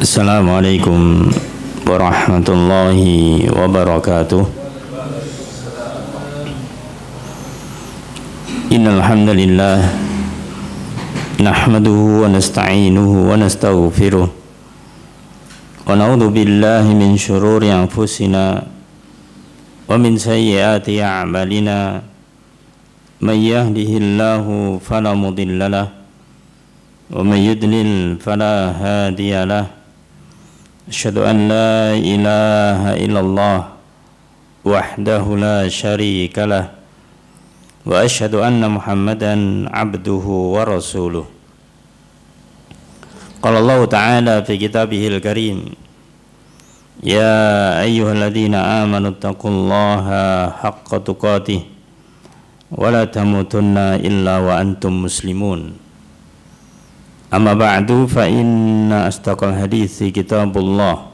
Assalamualaikum warahmatullahi wabarakatuh. Innal hamdalillah nahmaduhu wa nasta'inuhu wa nastaghfiruh wa na'udzu billahi min shururi anfusina wa min sayyiati a'malina. May yahdihillahu fala mudilla lahu wa may yudlil fala hadiya lahu. Asyhadu an la ilaha illallah wahdahu la syarika lah wa asyhadu anna Muhammadan abduhu wa rasuluh. Qala Allah Ta'ala fi kitabihil karim, ya ayyuhalladzina amanu taqullaha haqqa tuqatih wa la tamutunna illa wa antum muslimun. Amma ba'du, fa inna astaqal hadithi kitabullah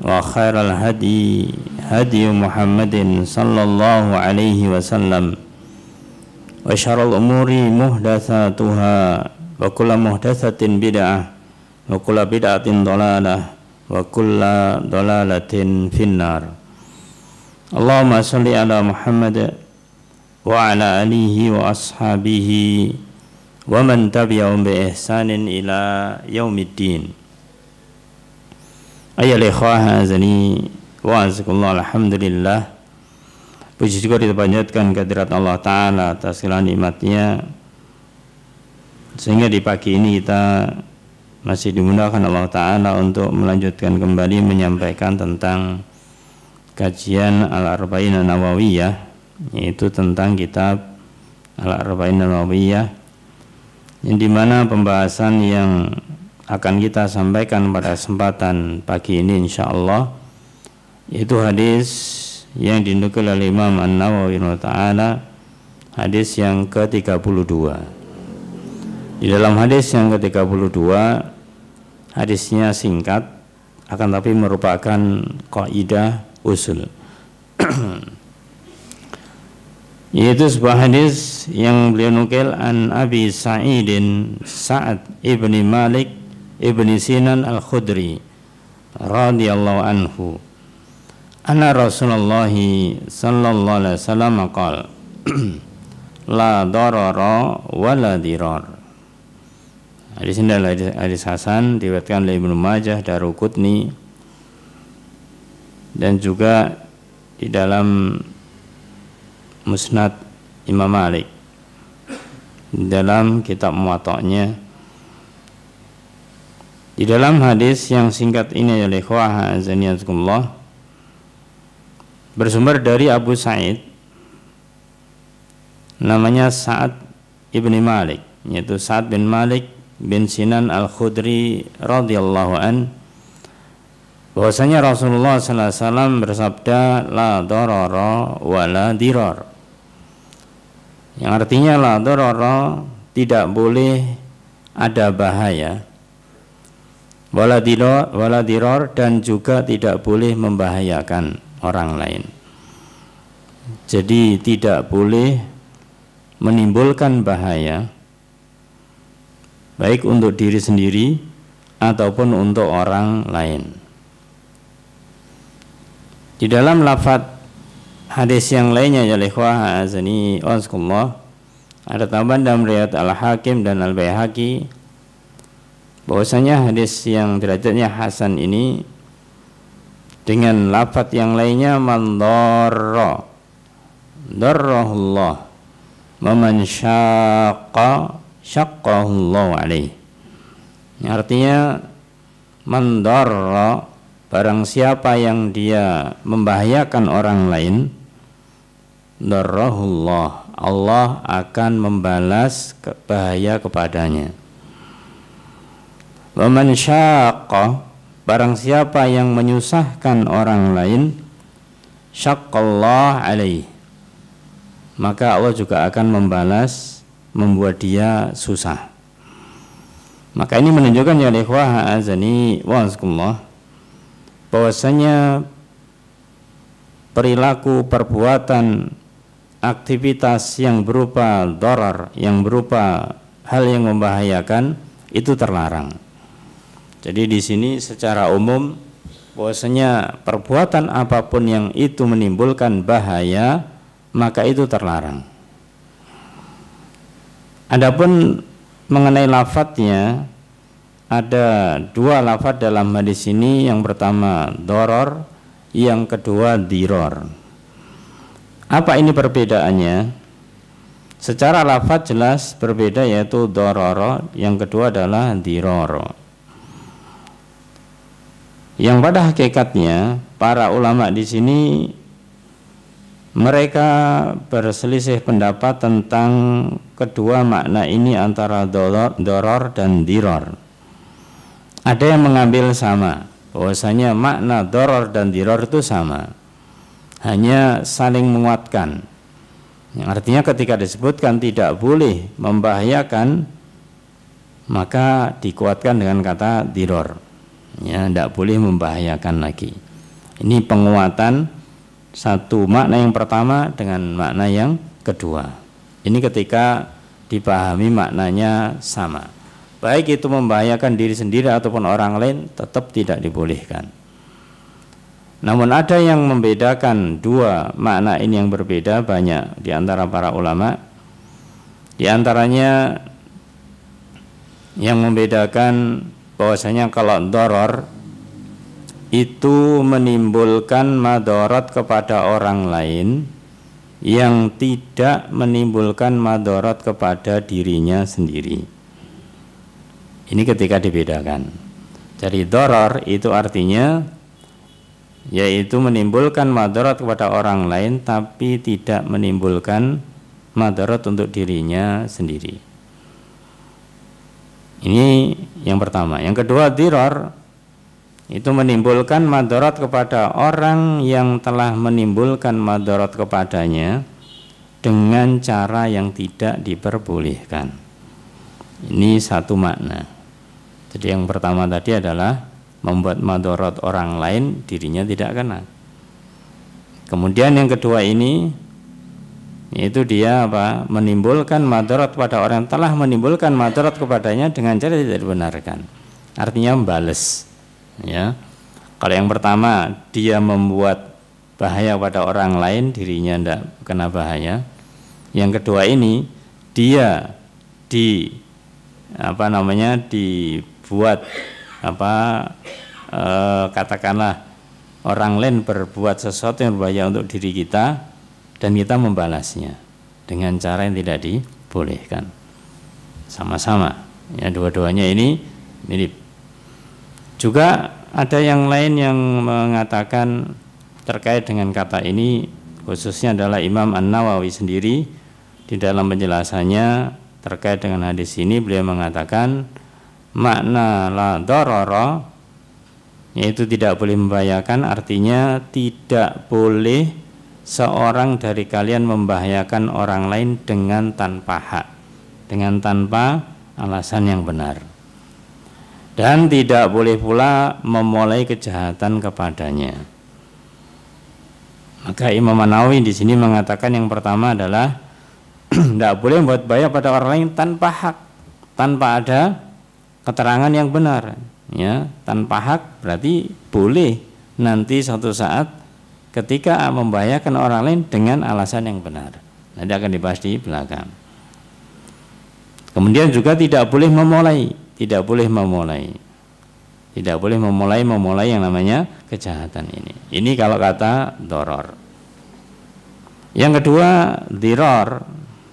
wa khairal hadi hadi Muhammadin sallallahu alaihi wasallam wa syarrul umuri muhdatsatuha wa kullu muhdatsatin bid'ah wa kullu bid'atin dhalalah wa kullu dhalalatin finnar. Allahumma shalli ala Muhammad wa ala alihi wa ashabihi wa man tabi'ahum bi ihsanin ila yaumiddin. Ayyuhal ikhwah azani wa azakumullah, alhamdulillah, puji syukur kita panjatkan kehadirat Allah Ta'ala atas segala nikmatnya, sehingga di pagi ini kita masih dimudahkan Allah Ta'ala untuk melanjutkan kembali menyampaikan tentang kajian Al-Arba'in An-Nawawiyah, yaitu tentang kitab Al-Arba'in An-Nawawiyah, yang dimana pembahasan yang akan kita sampaikan pada kesempatan pagi ini insyaallah yaitu hadis yang dinukil oleh Imam An-Nawawi Ta'ala, hadis yang ke-32. Di dalam hadis yang ke-32, hadisnya singkat akan tapi merupakan kaidah usul yaitu sebuah hadis yang beliau nukil an Abi Sa'idin Sa'ad ibni Malik ibni Sinan al-Khudri radhiyallahu anhu anna Rasulullah sallallahu alaihi wasallam qala la darara wa la dirar. Hadis ini adalah hadis hasan, diriwayatkan oleh Ibnu Majah, Daruqutni, dan juga di dalam Musnad Imam Malik dalam kitab Muwatta'nya. Di dalam hadis yang singkat ini oleh ikhwah azaniyakumullah bersumber dari Abu Sa'id, namanya Sa'ad ibni Malik, yaitu Sa'ad bin Malik bin Sinan al-Khudri radhiyallahu an, bahwasanya Rasulullah sallallahu alaihi wasallam bersabda la darara wa la dirar, yang artinya la darara, tidak boleh ada bahaya, wala dirar, dan juga tidak boleh membahayakan orang lain. Jadi tidak boleh menimbulkan bahaya baik untuk diri sendiri ataupun untuk orang lain. Di dalam lafadz hadis yang lainnya ya ikhwah azani wasakumullah, ada tambahan dalam riwayat Al-Hakim dan Al-Baihaqi bahwasanya hadis yang derajatnya hasan ini dengan lafadz yang lainnya man darra darrahullah wa man syaqqa syaqqahullahu alaihi. Artinya man darra, barang siapa yang dia membahayakan orang lain, darrahullah, Allah akan membalas bahaya kepadanya. Wa man syaqqa, barang siapa yang menyusahkan orang lain, syaqqallahu alaihi, maka Allah juga akan membalas, membuat dia susah. Maka ini menunjukkan ya ikhwah azani wa azakumullah bahwasanya perilaku, perbuatan, aktivitas yang berupa darar, yang berupa hal yang membahayakan, itu terlarang. Jadi di sini secara umum bahwasanya perbuatan apapun yang itu menimbulkan bahaya maka itu terlarang. Adapun mengenai lafadznya, ada dua lafadz dalam hadis ini. Yang pertama doror, yang kedua diror. Apa ini perbedaannya? Secara lafadz jelas berbeda, yaitu dororo, yang kedua adalah diroro. Yang pada hakikatnya para ulama di sini mereka berselisih pendapat tentang kedua makna ini antara doror dan diror. Ada yang mengambil sama, bahwasanya makna doror dan diror itu sama, hanya saling menguatkan. Yang artinya ketika disebutkan tidak boleh membahayakan, maka dikuatkan dengan kata diror. Ya, tidak boleh membahayakan lagi. Ini penguatan satu makna yang pertama dengan makna yang kedua. Ini ketika dipahami maknanya sama, baik itu membahayakan diri sendiri ataupun orang lain, tetap tidak dibolehkan. Namun ada yang membedakan dua makna ini yang berbeda, banyak di antara para ulama. Di antaranya yang membedakan bahwasanya kalau doror itu menimbulkan madarat kepada orang lain yang tidak menimbulkan madarat kepada dirinya sendiri. Ini ketika dibedakan. Jadi doror itu artinya yaitu menimbulkan madarat kepada orang lain tapi tidak menimbulkan madarat untuk dirinya sendiri. Ini yang pertama. Yang kedua, diror itu menimbulkan madarat kepada orang yang telah menimbulkan madarat kepadanya dengan cara yang tidak diperbolehkan. Ini satu makna. Jadi yang pertama tadi adalah membuat madarat orang lain, dirinya tidak kena. Kemudian yang kedua ini yaitu dia menimbulkan madarat pada orang yang telah menimbulkan madarat kepadanya dengan cara tidak dibenarkan. Artinya membalas. Ya, kalau yang pertama dia membuat bahaya pada orang lain, dirinya tidak kena bahaya. Yang kedua ini dia dibuat katakanlah orang lain berbuat sesuatu yang berbahaya untuk diri kita dan kita membalasnya dengan cara yang tidak dibolehkan. Sama-sama, ya, dua-duanya ini mirip. Juga ada yang lain yang mengatakan terkait dengan kata ini, khususnya adalah Imam An-Nawawi sendiri di dalam penjelasannya terkait dengan hadis ini. Beliau mengatakan makna la dororo yaitu tidak boleh membahayakan, artinya tidak boleh seorang dari kalian membahayakan orang lain dengan tanpa hak, dengan tanpa alasan yang benar, dan tidak boleh pula memulai kejahatan kepadanya. Maka Imam An-Nawawi di sini mengatakan yang pertama adalah tidak boleh membuat bahaya pada orang lain tanpa hak, tanpa ada keterangan yang benar. Ya, tanpa hak berarti boleh nanti suatu saat ketika membahayakan orang lain dengan alasan yang benar. Nanti akan dibahas di belakang. Kemudian juga tidak boleh memulai yang namanya kejahatan ini. Ini kalau kata doror. Yang kedua, diror.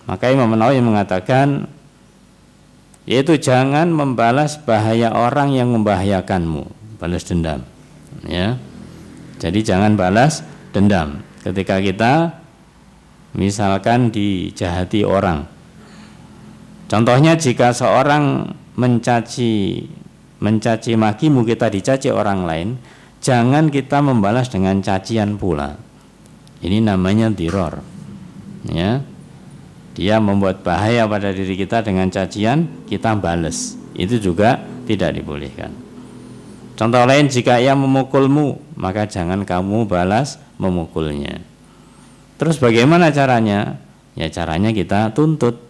Maka Imam Nawawi mengatakan yaitu jangan membalas bahaya orang yang membahayakanmu, balas dendam. Ya. Jadi jangan balas dendam ketika kita misalkan dijahati orang. Contohnya jika seorang mencaci makimu, kita dicaci orang lain, jangan kita membalas dengan cacian pula. Ini namanya diror. Ya, dia membuat bahaya pada diri kita dengan cacian, kita balas. Itu juga tidak dibolehkan. Contoh lain, jika ia memukulmu, maka jangan kamu balas memukulnya. Terus bagaimana caranya? Ya, caranya kita tuntut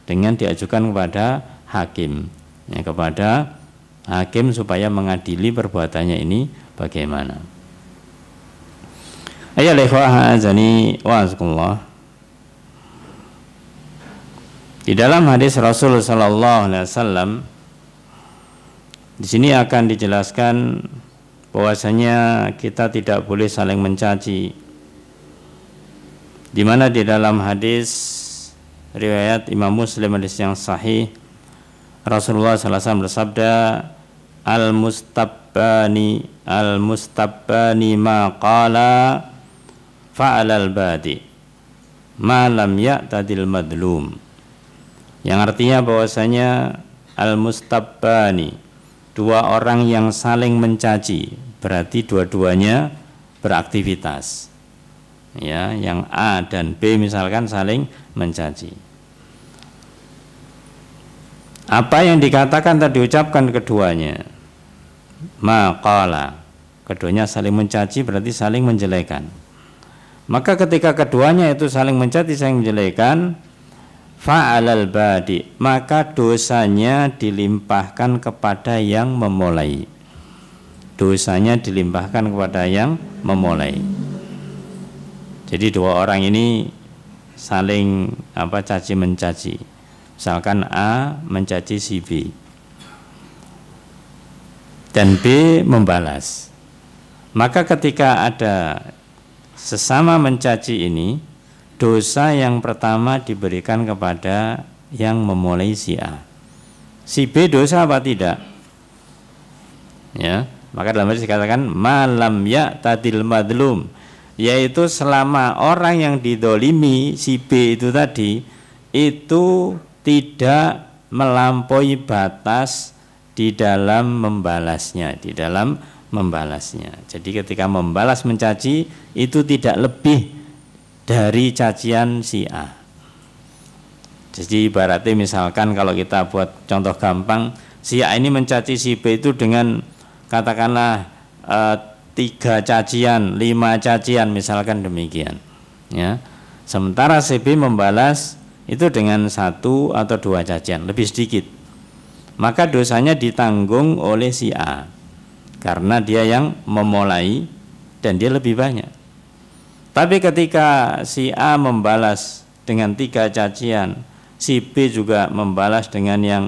dengan diajukan kepada hakim, ya, kepada hakim supaya mengadili perbuatannya ini bagaimana. Ayo ikhwah azani wa azkumullah. Di dalam hadis Rasul sallallahu alaihi wasallam di sini akan dijelaskan bahwasanya kita tidak boleh saling mencaci. Di mana di dalam hadis riwayat Imam Muslim, hadis yang sahih, Rasulullah sallallahu alaihi wasallam bersabda, al-mustabbani ma qala fa'alal badi ma lam ya'tadil madlum. Yang artinya bahwasanya al-mustabbani, dua orang yang saling mencaci, berarti dua-duanya beraktivitas. Ya, yang A dan B misalkan saling mencaci. Apa yang dikatakan tadi diucapkan keduanya, maqala, keduanya saling mencaci berarti saling menjelekan. Maka ketika keduanya itu saling mencaci, saling menjelekan, fa'alal badi, maka dosanya dilimpahkan kepada yang memulai. Dosanya dilimpahkan kepada yang memulai. Jadi dua orang ini saling caci mencaci. Misalkan A mencaci si B dan B membalas. Maka ketika ada sesama mencaci ini, dosa yang pertama diberikan kepada yang memulai si A. Si B dosa apa tidak? Ya, maka dalam hadis dikatakan malam ya tadil madlum, yaitu selama orang yang didolimi si B itu tadi itu tidak melampaui batas di dalam membalasnya, Jadi ketika membalas mencaci itu tidak lebih dari cacian si A. Jadi ibaratnya misalkan kalau kita buat contoh gampang, si A ini mencaci si B itu dengan katakanlah 3 cacian, 5 cacian misalkan demikian. Ya. Sementara si B membalas itu dengan 1 atau 2 cacian, lebih sedikit. Maka dosanya ditanggung oleh si A karena dia yang memulai dan dia lebih banyak. Tapi ketika si A membalas dengan 3 cacian, si B juga membalas dengan yang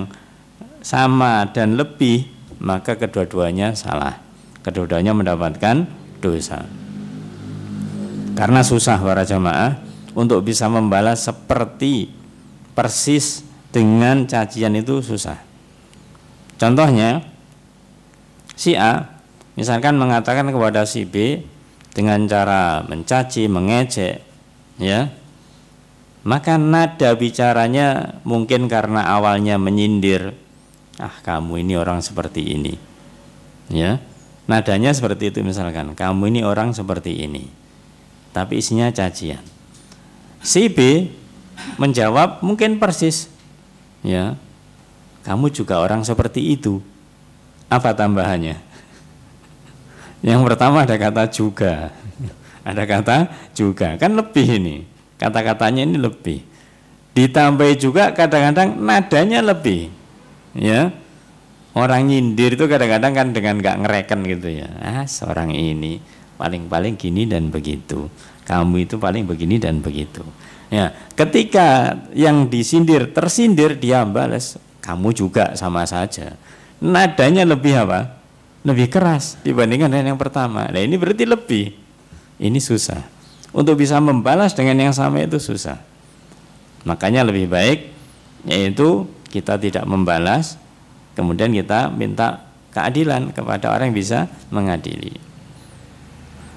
sama dan lebih, maka kedua-duanya salah. Kedua-duanya mendapatkan dosa. Karena susah para jamaah untuk bisa membalas seperti persis dengan cacian itu susah. Contohnya, si A misalkan mengatakan kepada si B dengan cara mencaci, mengejek, ya, maka nada bicaranya mungkin karena awalnya menyindir, kamu ini orang seperti ini, ya, nadanya seperti itu misalkan, kamu ini orang seperti ini, tapi isinya cacian. Si B menjawab mungkin persis, ya, kamu juga orang seperti itu. Apa tambahannya? Yang pertama ada kata juga, ada kata juga, kan lebih ini, kata-katanya ini lebih. Ditambah juga kadang-kadang nadanya lebih, ya. Orang nyindir itu kadang-kadang kan dengan gak ngereken gitu ya. Seorang ini paling-paling gini dan begitu, kamu itu paling begini dan begitu. Ya, ketika yang disindir tersindir, dia balas, kamu juga sama saja. Nadanya lebih apa? Lebih keras dibandingkan dengan yang pertama. Nah, ini berarti lebih. Ini susah. Untuk bisa membalas dengan yang sama itu susah. Makanya lebih baik yaitu kita tidak membalas, kemudian kita minta keadilan kepada orang yang bisa mengadili.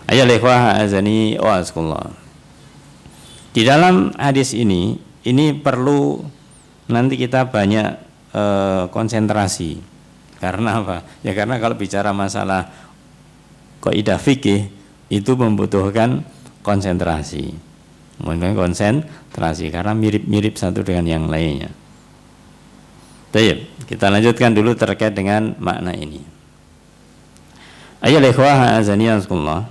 Ayo ikhwah azani wa azkullah. Di dalam hadis ini perlu nanti kita banyak konsentrasi. Karena apa? Ya karena kalau bicara masalah kaidah fikih itu membutuhkan konsentrasi. Karena mirip-mirip satu dengan yang lainnya. Baik, kita lanjutkan dulu terkait dengan makna ini. Ayo ikhwah azani wa azkullah.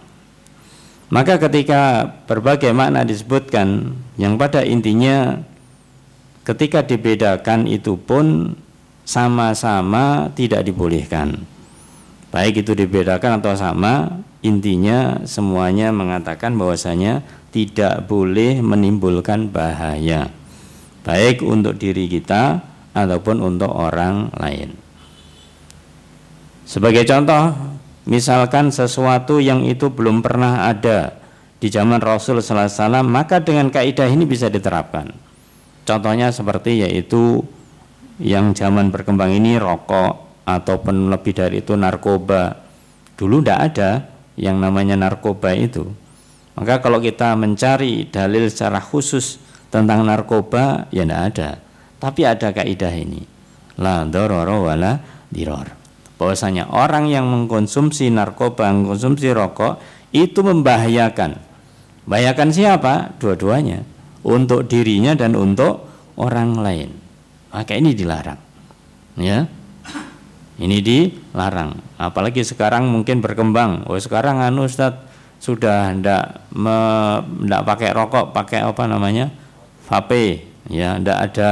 Maka ketika berbagai makna disebutkan, yang pada intinya ketika dibedakan itu pun sama-sama tidak dibolehkan. Baik itu dibedakan atau sama, intinya semuanya mengatakan bahwasanya tidak boleh menimbulkan bahaya, baik untuk diri kita ataupun untuk orang lain. Sebagai contoh, misalkan sesuatu yang itu belum pernah ada di zaman Rasul sallallahu alaihi wasallam, maka dengan kaidah ini bisa diterapkan. Contohnya seperti yaitu yang zaman berkembang ini rokok ataupun lebih dari itu narkoba. Dulu tidak ada yang namanya narkoba itu. Maka kalau kita mencari dalil secara khusus tentang narkoba, ya tidak ada. Tapi ada kaidah ini, la darara wala dirar. Bahwasanya orang yang mengkonsumsi narkoba, mengkonsumsi rokok itu membahayakan. Membahayakan siapa? Dua-duanya. Untuk dirinya dan untuk orang lain. Maka ini dilarang. Ya. Ini dilarang. Apalagi sekarang mungkin berkembang. Oh, sekarang Ustaz sudah ndak pakai rokok, pakai apa namanya? vape, ya, ndak ada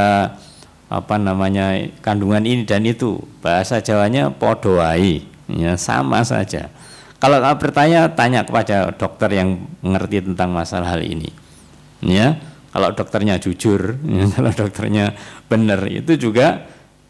apa namanya kandungan ini dan itu. Bahasa Jawanya podo wae, ya, sama saja. Kalau bertanya, tanya kepada dokter yang mengerti tentang masalah hal ini. Ya, kalau dokternya jujur, ya, kalau dokternya benar, itu juga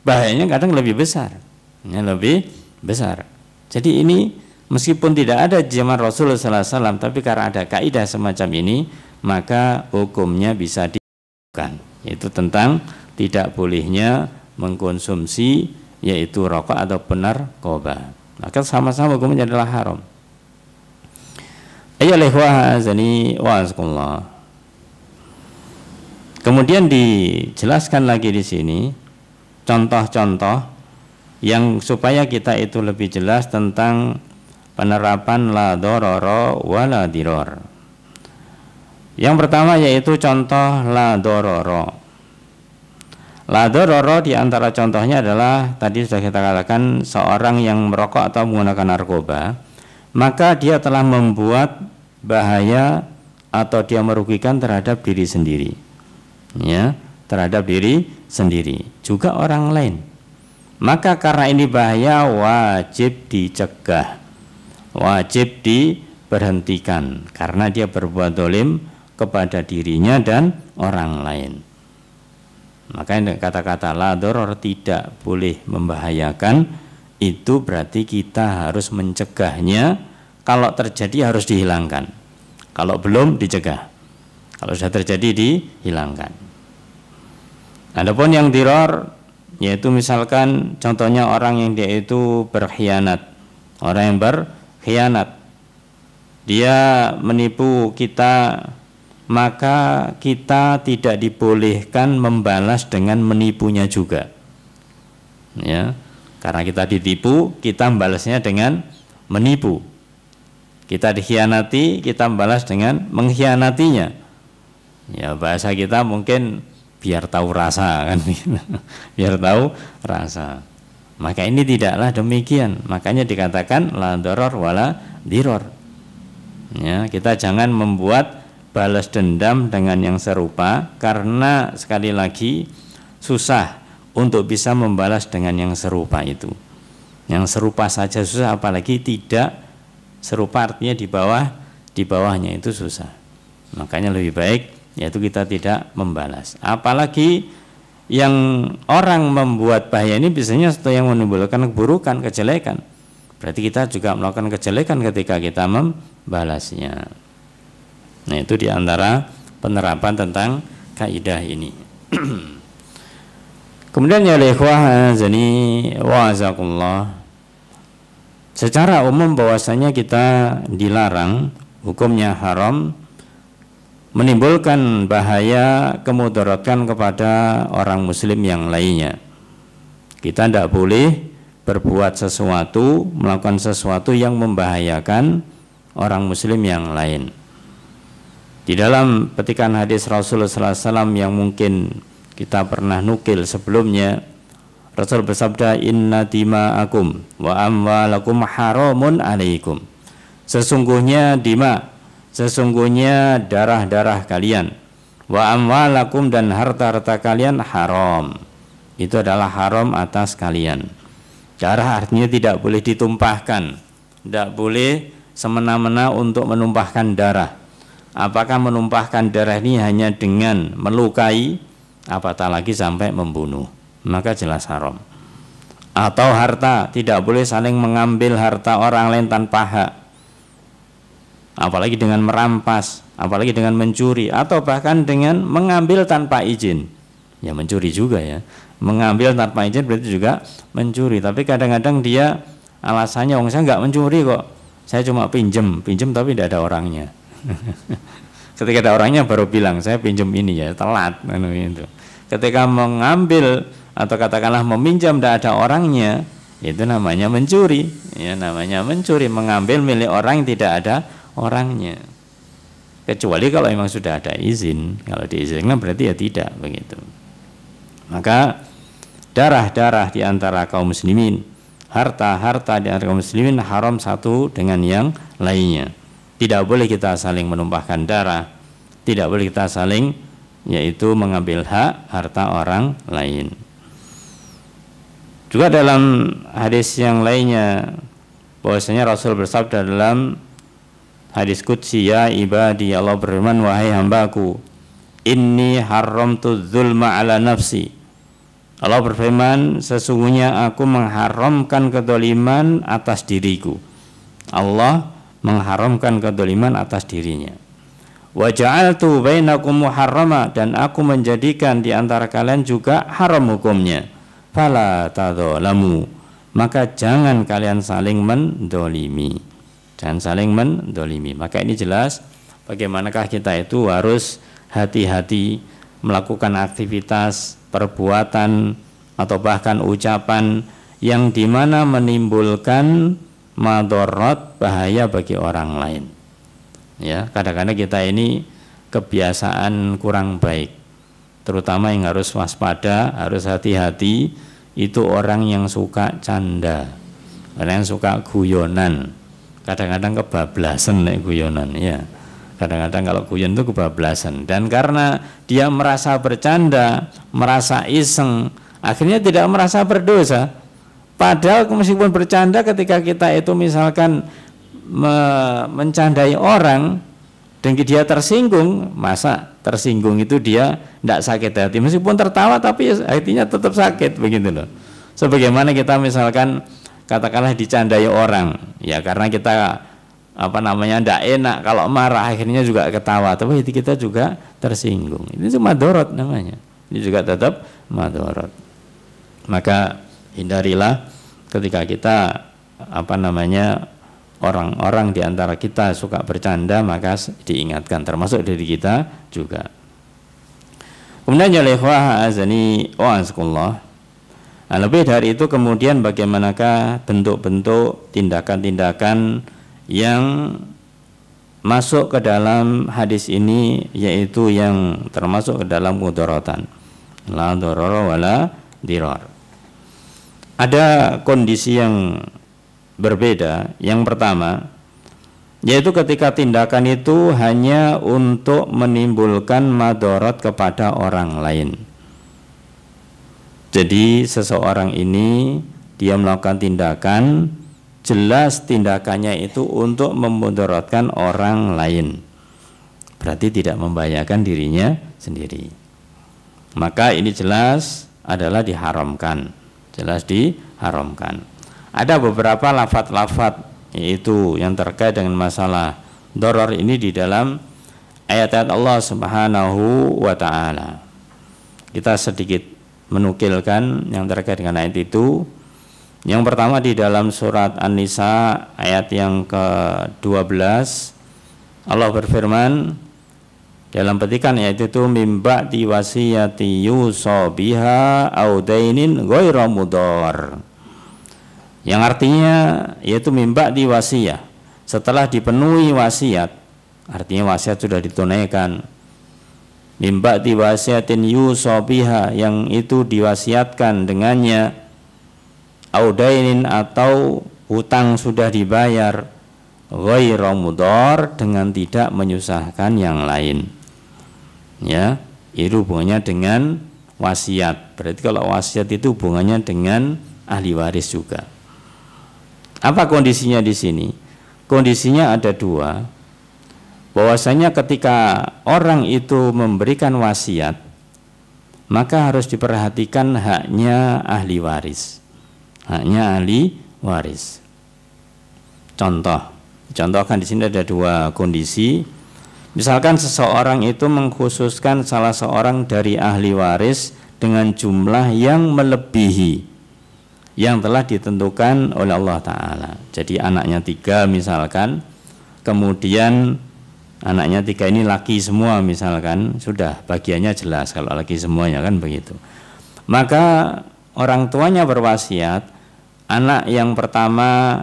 bahayanya kadang lebih besar. Ya, lebih besar. Jadi ini meskipun tidak ada zaman Rasulullah SAW, tapi karena ada kaidah semacam ini, maka hukumnya bisa dilakukan. Itu tentang tidak bolehnya mengkonsumsi yaitu rokok atau narkoba. Maka sama-sama hukumnya adalah haram. Kemudian dijelaskan lagi di sini contoh-contoh yang supaya kita itu lebih jelas tentang penerapan la dororo wala diror. Yang pertama yaitu contoh la dororo. La dororo di antara contohnya adalah tadi sudah kita katakan seorang yang merokok atau menggunakan narkoba, maka dia telah membuat bahaya atau dia merugikan terhadap diri sendiri. Ya, terhadap diri sendiri, juga orang lain. Maka karena ini bahaya wajib dicegah, wajib diberhentikan karena dia berbuat dolim kepada dirinya dan orang lain. Makanya kata-kata la doror tidak boleh membahayakan, itu berarti kita harus mencegahnya. Kalau terjadi harus dihilangkan, kalau belum dicegah. Kalau sudah terjadi dihilangkan. Adapun yang diror, yaitu misalkan contohnya orang yang dia itu berkhianat. Orang yang berkhianat, dia menipu kita, maka kita tidak dibolehkan membalas dengan menipunya juga. Ya, karena kita ditipu, kita membalasnya dengan menipu. Kita dikhianati, kita membalas dengan mengkhianatinya. Ya, bahasa kita mungkin biar tahu rasa kan. Biar tahu rasa. Maka ini tidaklah demikian. Makanya dikatakan la doror wala diror. Ya, kita jangan membuat balas dendam dengan yang serupa, karena sekali lagi susah untuk bisa membalas dengan yang serupa itu. Yang serupa saja susah, apalagi tidak serupa, artinya di bawahnya itu susah. Makanya lebih baik yaitu kita tidak membalas. Apalagi yang orang membuat bahaya ini biasanya sesuatu yang menimbulkan keburukan, kejelekan. Berarti kita juga melakukan kejelekan ketika kita membalasnya. Nah, itu diantara penerapan tentang kaidah ini. Kemudian ya ikhwah azani wa azakumullah, secara umum bahwasanya kita dilarang, hukumnya haram, menimbulkan bahaya, kemudaratan kepada orang muslim yang lainnya. Kita tidak boleh berbuat sesuatu, melakukan sesuatu yang membahayakan orang muslim yang lain. Di dalam petikan hadis Rasulullah SAW yang mungkin kita pernah nukil sebelumnya, Rasul bersabda, inna dima'akum wa amwalakum haramun alaikum. Sesungguhnya sesungguhnya darah-darah kalian, wa amwalakum dan harta-harta kalian haram. itu adalah haram atas kalian. Darah artinya tidak boleh ditumpahkan, tidak boleh semena-mena untuk menumpahkan darah. Apakah menumpahkan darah ini hanya dengan melukai, apatah lagi sampai membunuh, maka jelas haram. Atau harta, tidak boleh saling mengambil harta orang lain tanpa hak, apalagi dengan merampas, apalagi dengan mencuri, atau bahkan dengan mengambil tanpa izin. Ya mencuri juga ya, mengambil tanpa izin berarti juga mencuri. Tapi kadang-kadang dia alasannya, saya nggak mencuri kok, saya cuma pinjem tapi tidak ada orangnya. Ketika ada orangnya baru bilang saya pinjem ini ya, telat gitu. Ketika mengambil atau katakanlah meminjam tidak ada orangnya, itu namanya mencuri. Ya namanya mencuri, mengambil milik orang yang tidak ada orangnya. Kecuali kalau memang sudah ada izin. Kalau diizinkan berarti ya tidak begitu. Maka darah-darah di antara kaum muslimin, harta-harta di antara kaum muslimin haram satu dengan yang lainnya. Tidak boleh kita saling menumpahkan darah, tidak boleh kita saling yaitu mengambil hak harta orang lain. Juga dalam hadis yang lainnya bahwasanya Rasul bersabda dalam hadis qudsi, ya ibadi, Allah berfirman, wahai hambaku, inni haramtu dzulma ala nafsi. Allah berfirman, sesungguhnya aku mengharamkan kedzaliman atas diriku. Allah mengharamkan kedzaliman atas dirinya. Wa ja'altu bainakum muharrama, dan aku menjadikan di antara kalian juga haram hukumnya. Fala tadzalamu, maka jangan kalian saling mendolimi. Jangan saling mendolimi. Maka ini jelas bagaimanakah kita itu harus hati-hati melakukan aktivitas, perbuatan atau bahkan ucapan yang dimana menimbulkan madharat, bahaya bagi orang lain. Ya, kadang-kadang kita ini kebiasaan kurang baik, terutama yang harus waspada, harus hati-hati, itu orang yang suka canda, orang yang suka guyonan, kadang-kadang kebablasan guyonan ya. Kadang-kadang kalau guyon itu kebablasan, dan karena dia merasa bercanda, merasa iseng, akhirnya tidak merasa berdosa. Padahal meskipun bercanda, ketika kita itu misalkan mencandai orang dan dia tersinggung, masa tersinggung itu dia tidak sakit hati, meskipun tertawa tapi hatinya tetap sakit begitu loh. Sebagaimana kita misalkan katakanlah dicandai orang, ya karena kita tidak enak, kalau marah akhirnya juga ketawa, tapi hati kita juga tersinggung. Ini cuma madharat namanya, ini juga tetap madharat. Maka hindarilah ketika kita orang-orang di antara kita suka bercanda, maka diingatkan, termasuk dari kita juga. Kemudian ya ikhwah azani wa azkullah, lebih dari itu kemudian bagaimanakah bentuk-bentuk tindakan-tindakan yang masuk ke dalam hadis ini, yaitu yang termasuk ke dalam mudharatan, la dharara wala dirar. Ada kondisi yang berbeda. Yang pertama, yaitu ketika tindakan itu hanya untuk menimbulkan madharat kepada orang lain. Jadi seseorang ini dia melakukan tindakan, jelas tindakannya itu untuk memudaratkan orang lain, berarti tidak membahayakan dirinya sendiri. Maka ini jelas adalah diharamkan, jelas diharamkan. Ada beberapa lafaz-lafaz yaitu yang terkait dengan masalah darar ini di dalam ayat-ayat Allah Subhanahu wa taala. Kita sedikit menukilkan yang terkait dengan ayat itu. Yang pertama di dalam surat An-Nisa ayat yang ke-12, Allah berfirman dalam petikan ayat itu, mim ba'di wasiyati yusa biha au dainin ghairu mudhar. Yang artinya yaitu mim ba'di wasiyah, setelah dipenuhi wasiat, artinya wasiat sudah ditunaikan. Mim ba'di wasiyatin yusa biha, yang itu diwasiatkan dengannya, au dainin atau hutang sudah dibayar, ghairu mudhar, dengan tidak menyusahkan yang lain. Ya, itu hubungannya dengan wasiat. Berarti kalau wasiat itu hubungannya dengan ahli waris juga. Apa kondisinya di sini? Kondisinya ada dua. Bahwasanya ketika orang itu memberikan wasiat, maka harus diperhatikan haknya ahli waris. Haknya ahli waris. Contohkan di sini ada dua kondisi. Misalkan seseorang itu mengkhususkan salah seorang dari ahli waris dengan jumlah yang melebihi yang telah ditentukan oleh Allah Ta'ala. Jadi anaknya 3 misalkan, kemudian anaknya 3 ini laki semua misalkan, sudah bagiannya jelas kalau laki semuanya kan begitu. Maka orang tuanya berwasiat, anak yang pertama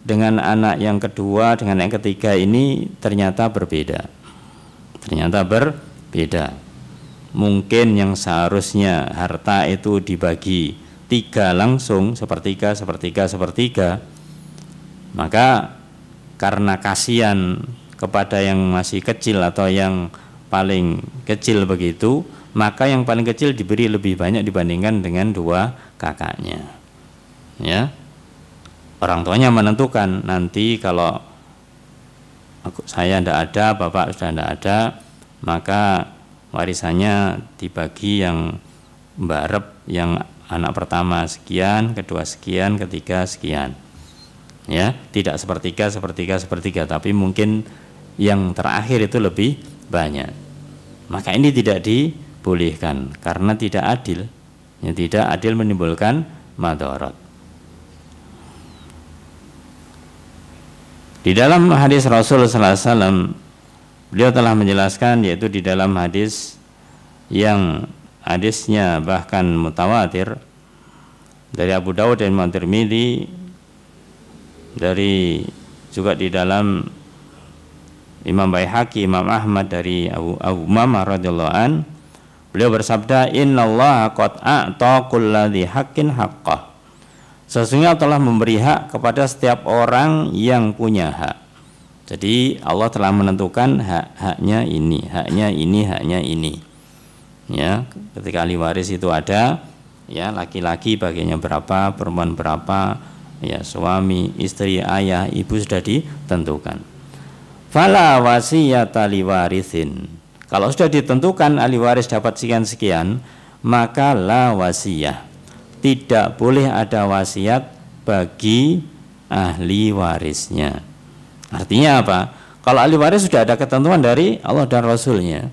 dengan anak yang kedua dengan yang ketiga ini ternyata berbeda. Mungkin yang seharusnya harta itu dibagi 3 langsung, sepertiga, maka karena kasihan kepada yang masih kecil atau yang paling kecil begitu, maka yang paling kecil diberi lebih banyak dibandingkan dengan 2 kakaknya. Ya, orang tuanya menentukan nanti kalau saya tidak ada, bapak sudah tidak ada, maka warisannya dibagi yang mbarep, yang anak pertama sekian, kedua sekian, ketiga sekian. Ya, tidak sepertiga, tapi mungkin yang terakhir itu lebih banyak. Maka ini tidak dibolehkan karena tidak adil. Ya, tidak adil menimbulkan madharat. Di dalam hadis Rasul sallallahu alaihi wasallam beliau telah menjelaskan, yaitu di dalam hadis yang hadisnya bahkan mutawatir dari Abu Dawud dan Imam Tirmidzi, dari juga di dalam Imam Baihaqi, Imam Ahmad dari Abu Umamah radhiyallahu an, beliau bersabda, innallaha qad a'ta kulladzi haqqin haqqah. Sesungguhnya telah memberi hak kepada setiap orang yang punya hak. Jadi Allah telah menentukan haknya ini, haknya ini, haknya ini. Ya, ketika ahli waris itu ada, ya, laki-laki bagiannya berapa, perempuan berapa, ya, suami, istri, ayah, ibu sudah ditentukan. Fala wasiyata liwarithin. Kalau sudah ditentukan ahli waris dapat sekian-sekian, maka la wasiyah. Tidak boleh ada wasiat bagi ahli warisnya. Artinya apa? Kalau ahli waris sudah ada ketentuan dari Allah dan Rasulnya,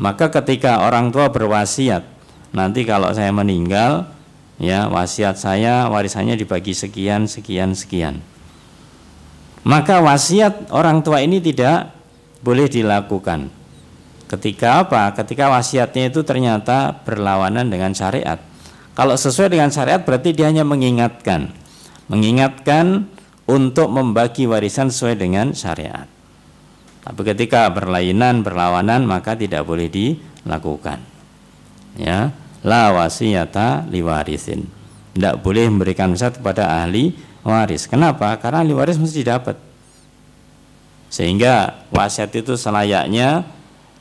maka ketika orang tua berwasiat, nanti kalau saya meninggal, ya, wasiat saya warisannya dibagi sekian, maka wasiat orang tua ini tidak boleh dilakukan. Ketika apa? Ketika wasiatnya itu ternyata berlawanan dengan syariat. Kalau sesuai dengan syariat berarti dia hanya mengingatkan untuk membagi warisan sesuai dengan syariat. Tapi ketika berlawanan maka tidak boleh dilakukan. Ya, la wasiyata liwarisin. Tidak boleh memberikan wasiat kepada ahli waris. Kenapa? Karena ahli waris mesti dapat. Sehingga wasiat itu selayaknya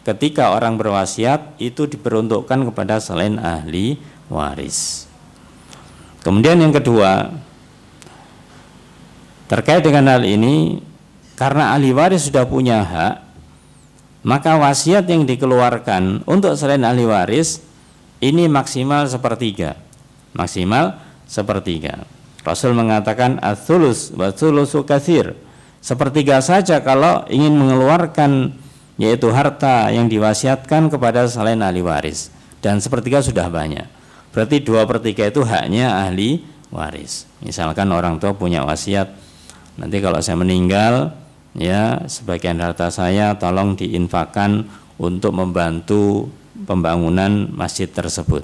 ketika orang berwasiat itu diperuntukkan kepada selain ahli waris. Kemudian yang kedua, terkait dengan hal ini, karena ahli waris sudah punya hak, maka wasiat yang dikeluarkan untuk selain ahli waris ini maksimal sepertiga. Rasul mengatakan ats-tsulus wa tsulusu katsir. Sepertiga saja kalau ingin mengeluarkan, yaitu harta yang diwasiatkan kepada selain ahli waris, dan sepertiga sudah banyak. Berarti 2/3 itu haknya ahli waris. Misalkan orang tua punya wasiat, nanti kalau saya meninggal, ya, sebagian harta saya tolong diinfakkan untuk membantu pembangunan masjid tersebut.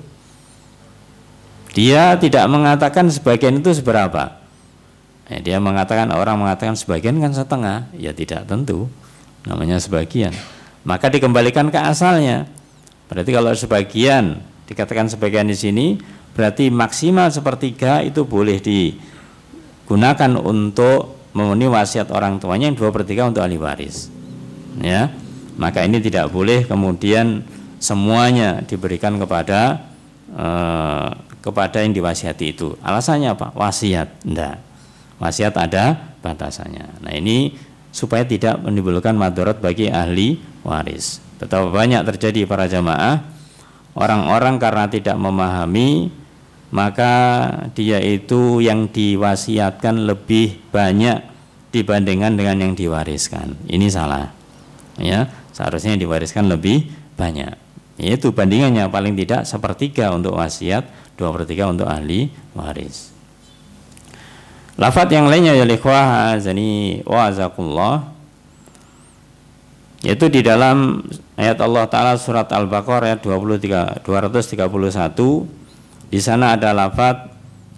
Dia tidak mengatakan sebagian itu seberapa. Dia mengatakan, orang mengatakan sebagian kan setengah, ya tidak tentu, namanya sebagian. Maka dikembalikan ke asalnya. Berarti kalau sebagian, dikatakan sebagian di sini, berarti maksimal sepertiga itu boleh digunakan untuk memenuhi wasiat orang tuanya, yang 2/3 untuk ahli waris. Ya, maka ini tidak boleh kemudian semuanya diberikan kepada kepada yang diwasiati itu. Alasannya apa? Wasiat. Enggak. Wasiat ada batasannya. Nah, ini supaya tidak menimbulkan madarat bagi ahli waris. Betapa banyak terjadi para jamaah, orang-orang karena tidak memahami, maka dia itu yang diwasiatkan lebih banyak dibandingkan dengan yang diwariskan. Ini salah. Ya, seharusnya yang diwariskan lebih banyak. Yaitu bandingannya paling tidak 1/3 untuk wasiat, 2/3 untuk ahli waris. Lafadz yang lainnya ya ikhwah azani wa azakullah, yaitu di dalam ayat Allah Ta'ala surat Al-Baqarah ayat 231. Di sana ada lafadz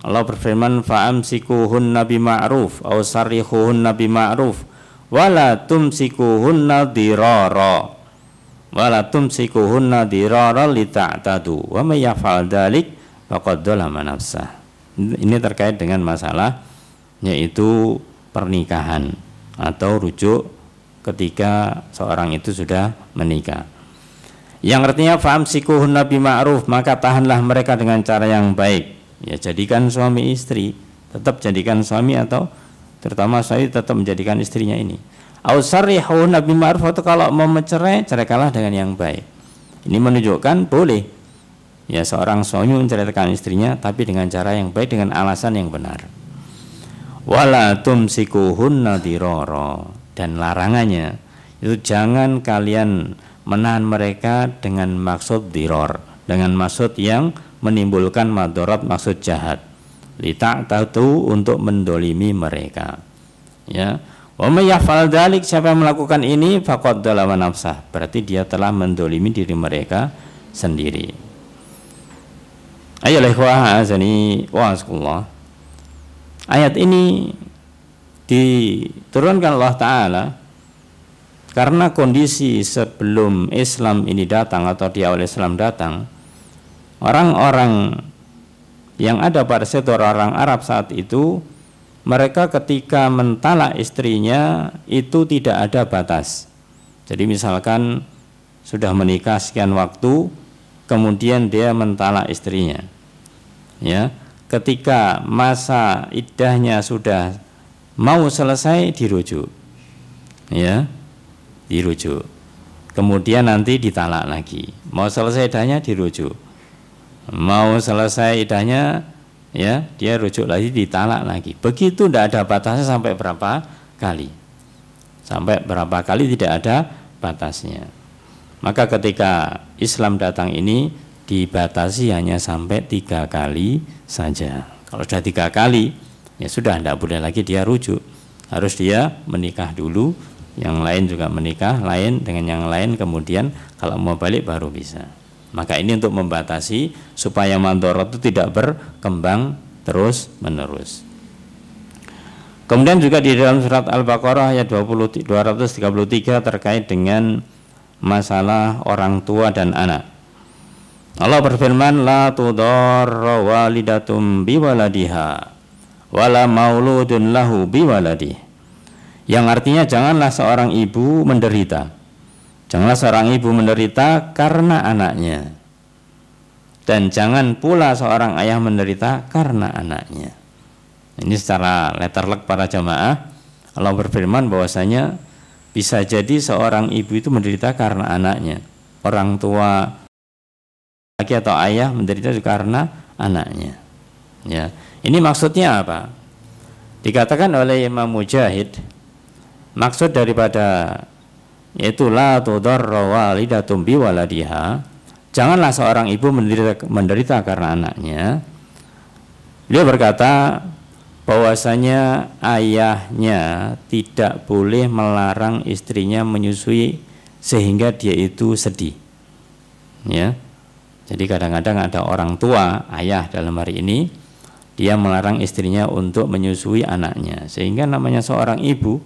Allah berfirman, fa'amsikuhunna bima'ruf aw sarrihuhunna bima'ruf wala tumsikuhunna dirara wala tumsikuhunna dirara lita'tadu wa may yaf'al dzalik faqad dzalama nafsah. Ini terkait dengan masalah yaitu pernikahan atau rujuk ketika seorang itu sudah menikah. Yang artinya famsikuhunna bima'ruf, maka tahanlah mereka dengan cara yang baik. Ya, jadikan suami istri, tetap jadikan suami atau terutama suami tetap menjadikan istrinya ini. Ausarihunna bima'ruf, atau kalau mau mencerai, ceraikanlah dengan yang baik. Ini menunjukkan boleh ya seorang suami menceraikan istrinya tapi dengan cara yang baik, dengan alasan yang benar. Wala tumsikuhunna dirara, dan larangannya itu jangan kalian menahan mereka dengan maksud diror, dengan maksud yang menimbulkan madarat, maksud jahat. Lita'tadu, untuk mendolimi mereka. Ya, wa may yaf'al dzalik, siapa yang melakukan ini faqad dzalama nafsah, berarti dia telah mendolimi diri mereka sendiri. Ayolah ikhwah azani wa azkullah. Ayat ini diturunkan Allah Ta'ala karena kondisi sebelum Islam ini datang atau di awal Islam datang, orang-orang yang ada pada sektor orang Arab saat itu, mereka ketika mentalak istrinya itu tidak ada batas. Jadi misalkan sudah menikah sekian waktu, kemudian dia mentalak istrinya, ya, ketika masa iddahnya sudah mau selesai dirujuk, ya, dirujuk. Kemudian nanti ditalak lagi. Mau selesai iddahnya dirujuk. Mau selesai iddahnya, ya, dia rujuk lagi, ditalak lagi. Begitu, tidak ada batasnya sampai berapa kali. Sampai berapa kali tidak ada batasnya. Maka ketika Islam datang ini dibatasi hanya sampai 3 kali saja. Kalau sudah 3 kali, ya sudah, tidak boleh lagi dia rujuk. Harus dia menikah dulu, yang lain juga menikah, lain dengan yang lain, kemudian kalau mau balik baru bisa. Maka ini untuk membatasi supaya mandorot itu tidak berkembang terus menerus. Kemudian juga di dalam surat Al-Baqarah ayat 233 terkait dengan masalah orang tua dan anak. Allah berfirman, la tudarra walidatum biwaladiha wala mauludun lahu biwaladih. Yang artinya janganlah seorang ibu menderita. Janganlah seorang ibu menderita karena anaknya. Dan jangan pula seorang ayah menderita karena anaknya. Ini secara letterlek para jamaah, Allah berfirman bahwasanya bisa jadi seorang ibu itu menderita karena anaknya. Orang tua laki atau ayah menderita juga karena anaknya. Ya, ini maksudnya apa? Dikatakan oleh Imam Mujahid, maksud daripada yaitu la tudarra walidatum biwaladiha, janganlah seorang ibu menderita karena anaknya. Dia berkata bahwasanya ayahnya tidak boleh melarang istrinya menyusui sehingga dia itu sedih. Ya. Jadi kadang-kadang ada orang tua, ayah dalam hari ini, dia melarang istrinya untuk menyusui anaknya. Sehingga namanya seorang ibu,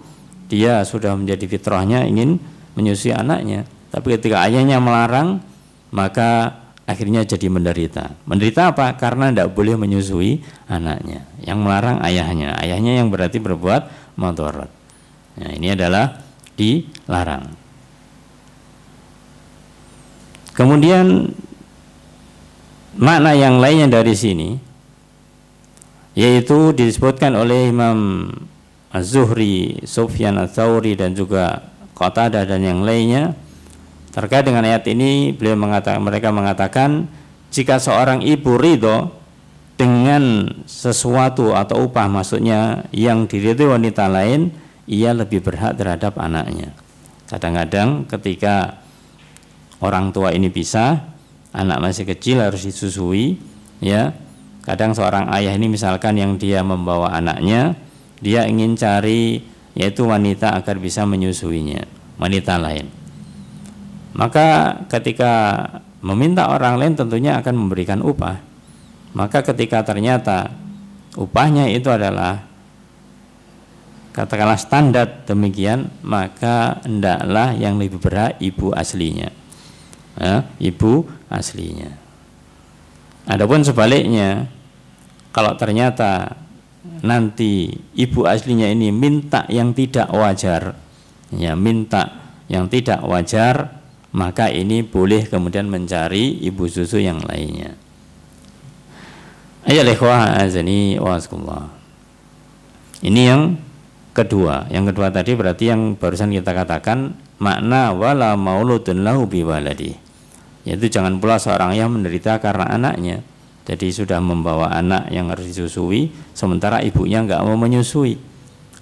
dia sudah menjadi fitrahnya ingin menyusui anaknya. Tapi ketika ayahnya melarang, maka akhirnya jadi menderita. Menderita apa? Karena tidak boleh menyusui anaknya. Yang melarang ayahnya. Ayahnya yang berarti berbuat madharat. Nah, ini adalah dilarang. Kemudian makna yang lainnya dari sini, yaitu disebutkan oleh Imam Az-Zuhri, Sufyan Ats-Tsauri dan juga Qatadah dan yang lainnya terkait dengan ayat ini. Mereka mengatakan jika seorang ibu ridho dengan sesuatu atau upah, maksudnya yang diridhoi wanita lain, ia lebih berhak terhadap anaknya. Kadang-kadang ketika orang tua ini pisah, anak masih kecil harus disusui, ya. Kadang seorang ayah ini misalkan yang dia membawa anaknya, dia ingin cari yaitu wanita agar bisa menyusuinya, wanita lain. Maka ketika meminta orang lain tentunya akan memberikan upah. Maka ketika ternyata upahnya itu adalah katakanlah standar demikian, maka hendaklah yang lebih berhak ibu aslinya, ibu aslinya. Adapun sebaliknya, kalau ternyata nanti ibu aslinya ini minta yang tidak wajar, ya minta yang tidak wajar, maka ini boleh kemudian mencari ibu susu yang lainnya. Ayolah ikhwah azani wa azakumullah. Ini yang kedua. Yang kedua tadi berarti yang barusan kita katakan makna wala mauludun lahu biwaladi, yaitu jangan pula seorang ayah menderita karena anaknya. Jadi sudah membawa anak yang harus disusui, sementara ibunya nggak mau menyusui.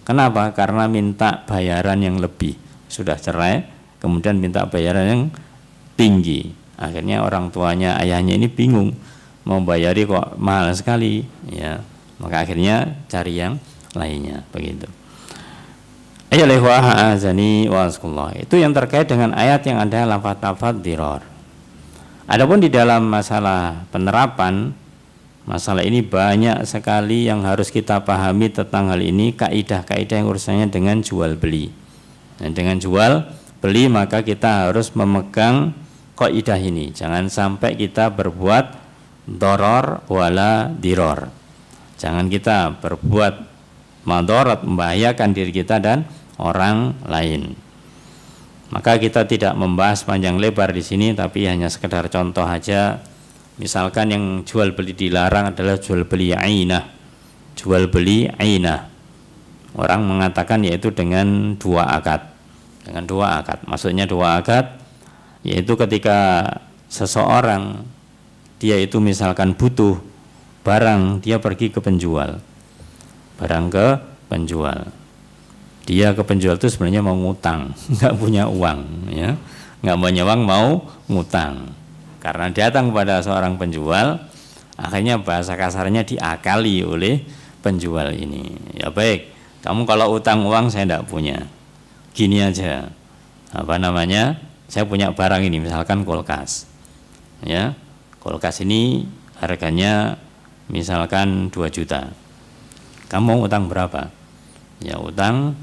Kenapa? Karena minta bayaran yang lebih. Sudah cerai, kemudian minta bayaran yang tinggi. Akhirnya orang tuanya, ayahnya ini bingung, mau bayari kok mahal sekali, ya. Maka akhirnya cari yang lainnya, begitu. Ayyuhal azani wa azkullah. Itu yang terkait dengan ayat yang ada lafaz-lafaz dirar. Adapun di dalam masalah penerapan, masalah ini banyak sekali yang harus kita pahami tentang hal ini, kaidah-kaidah yang urusannya dengan jual beli. Dan dengan jual beli maka kita harus memegang kaidah ini. Jangan sampai kita berbuat doror wala diror. Jangan kita berbuat madarat, membahayakan diri kita dan orang lain. Maka kita tidak membahas panjang lebar di sini, tapi hanya sekedar contoh aja. Misalkan yang jual beli dilarang adalah jual beli ainah. Jual beli ainah. Orang mengatakan yaitu dengan dua akad. Dengan dua akad. Maksudnya dua akad yaitu ketika seseorang dia itu misalkan butuh barang, dia pergi ke penjual. Barang ke penjual. Dia ke penjual itu sebenarnya mau ngutang, nggak punya uang, ya, nggak punya uang, mau ngutang. Karena datang kepada seorang penjual, akhirnya bahasa kasarnya diakali oleh penjual ini. Ya baik, kamu kalau utang uang saya tidak punya. Gini aja, saya punya barang ini, misalkan kulkas, ya, kulkas ini harganya misalkan 2 juta. Kamu mau utang berapa? Ya utang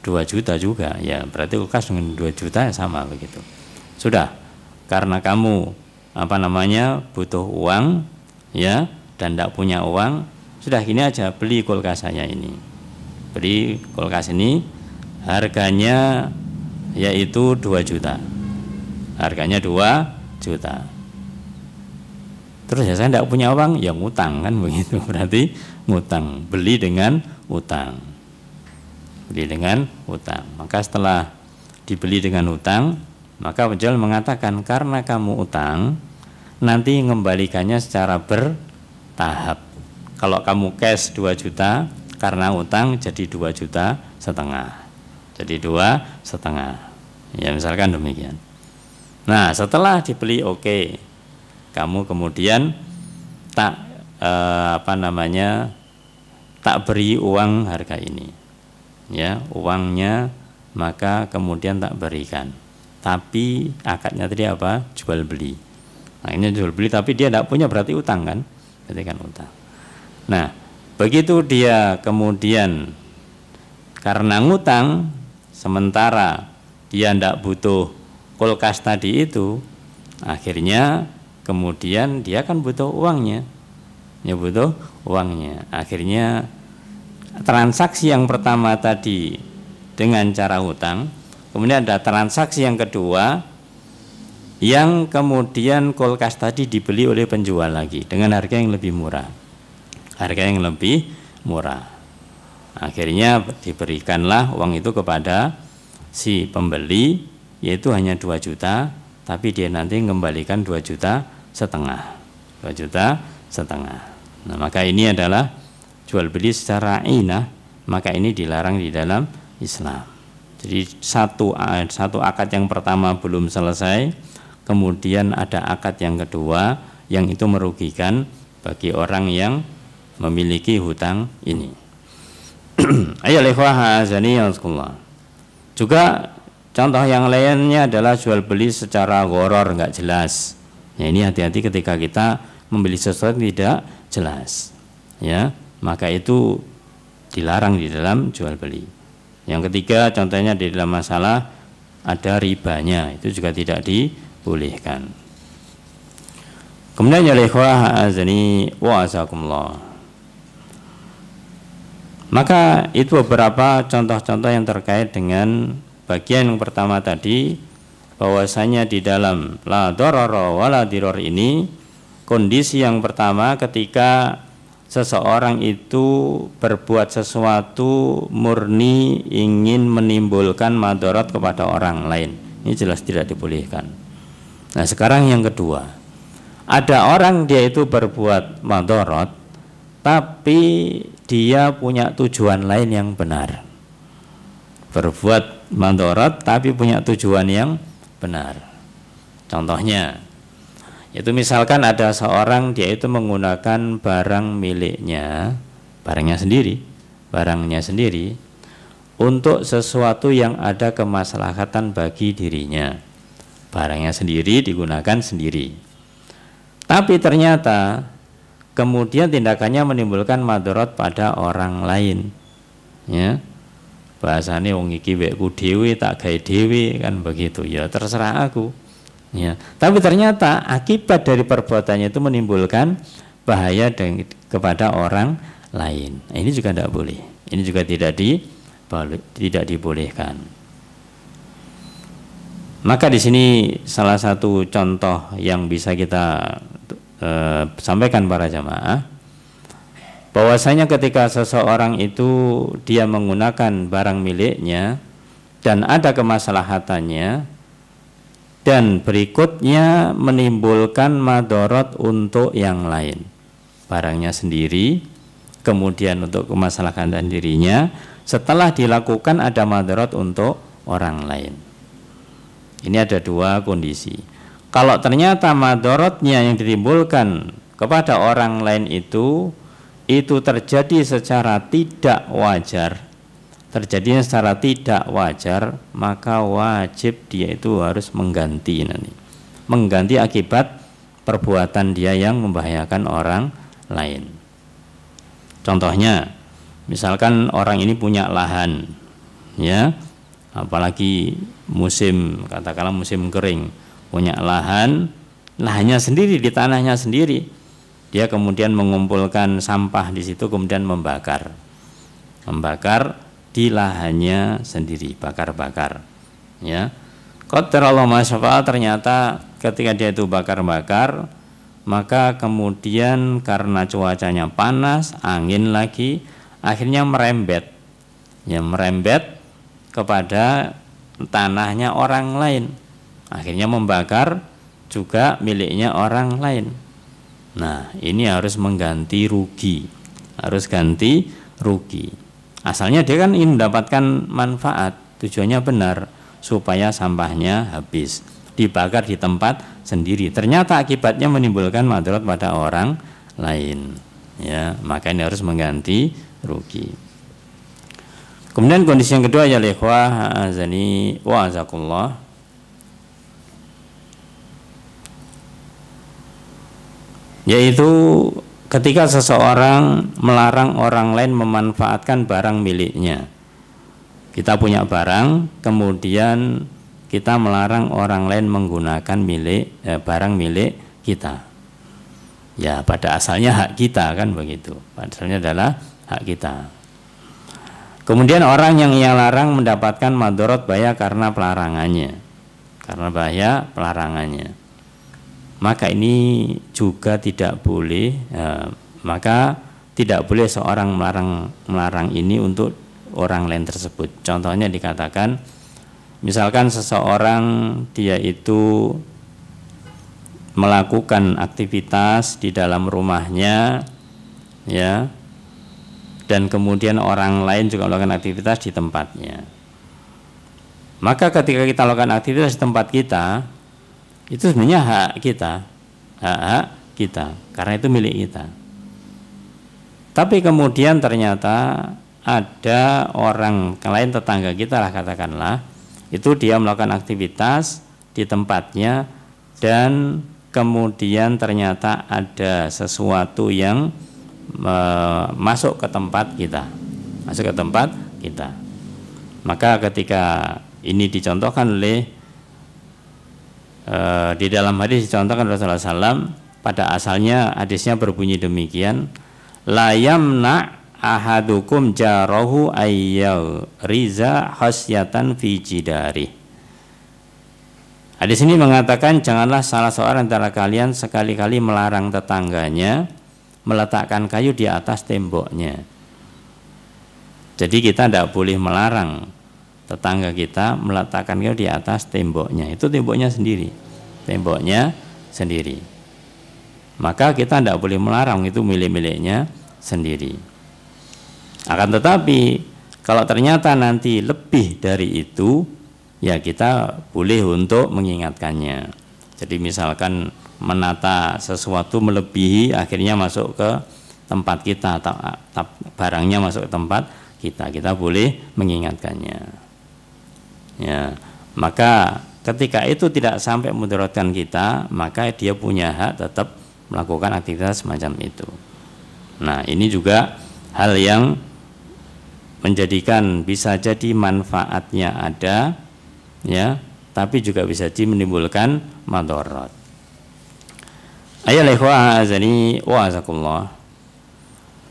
2 juta juga, ya berarti kulkas dengan 2 juta sama begitu. Sudah, karena kamu butuh uang, ya, dan tidak punya uang, sudah gini aja, beli kulkas saya ini. Beli kulkas ini harganya yaitu 2 juta. Harganya 2 juta. Terus ya saya tidak punya uang, ya ngutang kan begitu. Berarti ngutang, beli dengan utang. Beli dengan utang. Maka setelah dibeli dengan utang, maka penjual mengatakan karena kamu utang, nanti mengembalikannya secara bertahap. Kalau kamu cash 2 juta, karena utang jadi 2,5 juta. Jadi 2,5. Ya misalkan demikian. Nah setelah dibeli oke, kamu kemudian tak beri uang harga ini. Ya uangnya, maka kemudian tak berikan, tapi akadnya tadi apa? Jual beli. Nah ini jual beli tapi dia tidak punya, berarti utang kan? Berarti kan utang. Nah begitu dia kemudian karena ngutang, sementara dia tidak butuh kulkas tadi itu, akhirnya kemudian dia kan butuh uangnya, ya butuh uangnya. Akhirnya transaksi yang pertama tadi dengan cara hutang, kemudian ada transaksi yang kedua yang kemudian kulkas tadi dibeli oleh penjual lagi dengan harga yang lebih murah. Harga yang lebih murah. Akhirnya diberikanlah uang itu kepada si pembeli, yaitu hanya 2 juta, tapi dia nanti mengembalikan 2,5 juta. 2,5 juta. Nah, maka ini adalah jual beli secara inah, maka ini dilarang di dalam Islam. Jadi satu akad yang pertama belum selesai, kemudian ada akad yang kedua yang itu merugikan bagi orang yang memiliki hutang ini. Ayo ikhwah azani yallakullah. Juga contoh yang lainnya adalah jual beli secara gharar, enggak jelas. Ya, ini hati-hati ketika kita membeli sesuatu tidak jelas. Ya, maka itu dilarang di dalam jual beli. Yang ketiga contohnya di dalam masalah ada ribanya, itu juga tidak dibolehkan. Kemudian ya ikhwah azani wa azakumullah. Maka itu beberapa contoh-contoh yang terkait dengan bagian yang pertama tadi, bahwasanya di dalam la darara wala dirar ini, kondisi yang pertama ketika seseorang itu berbuat sesuatu murni ingin menimbulkan madarat kepada orang lain, ini jelas tidak dibolehkan. Nah, sekarang yang kedua, ada orang dia itu berbuat madarat tapi dia punya tujuan lain yang benar. Berbuat madarat tapi punya tujuan yang benar. Contohnya, itu misalkan ada seorang dia itu menggunakan barang miliknya, barangnya sendiri untuk sesuatu yang ada kemaslahatan bagi dirinya. Barangnya sendiri digunakan sendiri. Tapi ternyata kemudian tindakannya menimbulkan madarat pada orang lain. Ya. Bahasane wong iki wekku dhewe tak gawe dhewe kan begitu. Ya terserah aku. Ya. Tapi ternyata akibat dari perbuatannya itu menimbulkan bahaya kepada orang lain. Nah, ini juga tidak boleh. Ini juga tidak dibolehkan. Maka di sini salah satu contoh yang bisa kita sampaikan para jamaah, bahwasanya ketika seseorang itu dia menggunakan barang miliknya dan ada kemaslahatannya dan berikutnya menimbulkan madarat untuk yang lain, barangnya sendiri kemudian untuk kemaslahatan dirinya, setelah dilakukan ada madarat untuk orang lain. Ini ada dua kondisi. Kalau ternyata madaratnya yang ditimbulkan kepada orang lain itu terjadi secara tidak wajar, maka wajib dia itu harus mengganti akibat perbuatan dia yang membahayakan orang lain. Contohnya, misalkan orang ini punya lahan, ya, apalagi katakanlah musim kering, punya lahannya sendiri, di tanahnya sendiri, dia kemudian mengumpulkan sampah di situ, kemudian membakar di lahannya sendiri, bakar, ya. Qadarallahu ma syaa, ternyata ketika dia itu bakar, maka kemudian karena cuacanya panas, angin lagi, akhirnya merembet kepada tanahnya orang lain, akhirnya membakar juga miliknya orang lain. Nah, ini harus ganti rugi. Asalnya dia kan ingin mendapatkan manfaat, tujuannya benar, supaya sampahnya habis, dibakar di tempat sendiri. Ternyata akibatnya menimbulkan madarat pada orang lain. Ya, maka ini harus mengganti rugi. Kemudian kondisi yang kedua ya ikhwah azani wa azakullah, yaitu ketika seseorang melarang orang lain memanfaatkan barang miliknya. Kita punya barang, kemudian kita melarang orang lain menggunakan barang milik kita. Ya, pada asalnya hak kita kan begitu. Pada asalnya adalah hak kita. Kemudian orang yang ia larang mendapatkan madarat bahaya karena pelarangannya. karena bahaya pelarangannya. Maka ini juga tidak boleh, maka tidak boleh seorang melarang ini untuk orang lain tersebut. Contohnya dikatakan, misalkan seseorang dia itu melakukan aktivitas di dalam rumahnya, ya, dan kemudian orang lain juga melakukan aktivitas di tempatnya. Maka ketika kita lakukan aktivitas di tempat kita, itu sebenarnya hak kita, hak kita, karena itu milik kita. Tapi kemudian ternyata ada orang lain, tetangga kita lah katakanlah, itu dia melakukan aktivitas di tempatnya dan kemudian ternyata ada sesuatu yang masuk ke tempat kita, Maka ketika ini dicontohkan oleh di dalam hadis, dicontohkan Rasulullah SAW, pada asalnya hadisnya berbunyi demikian, la yamna ahadukum jarahu ayyaw riza khasyatan fi jidari. Hadis ini mengatakan, janganlah salah seorang antara kalian sekali-kali melarang tetangganya meletakkan kayu di atas temboknya. Jadi kita tidak boleh melarang tetangga kita meletakkan kayu di atas temboknya. Itu temboknya sendiri, Maka kita tidak boleh melarang, itu milik-miliknya sendiri. Akan tetapi kalau ternyata nanti lebih dari itu, ya kita boleh untuk mengingatkannya. Jadi misalkan menata sesuatu melebihi, akhirnya masuk ke tempat kita, atau barangnya masuk ke tempat kita boleh mengingatkannya. Ya, maka ketika itu tidak sampai mudaratkan kita, maka dia punya hak tetap melakukan aktivitas semacam itu. Nah, ini juga hal yang menjadikan bisa jadi manfaatnya ada, ya, tapi juga bisa jadi menimbulkan madarat. Ayolah ikhwah azani wa azakumullah.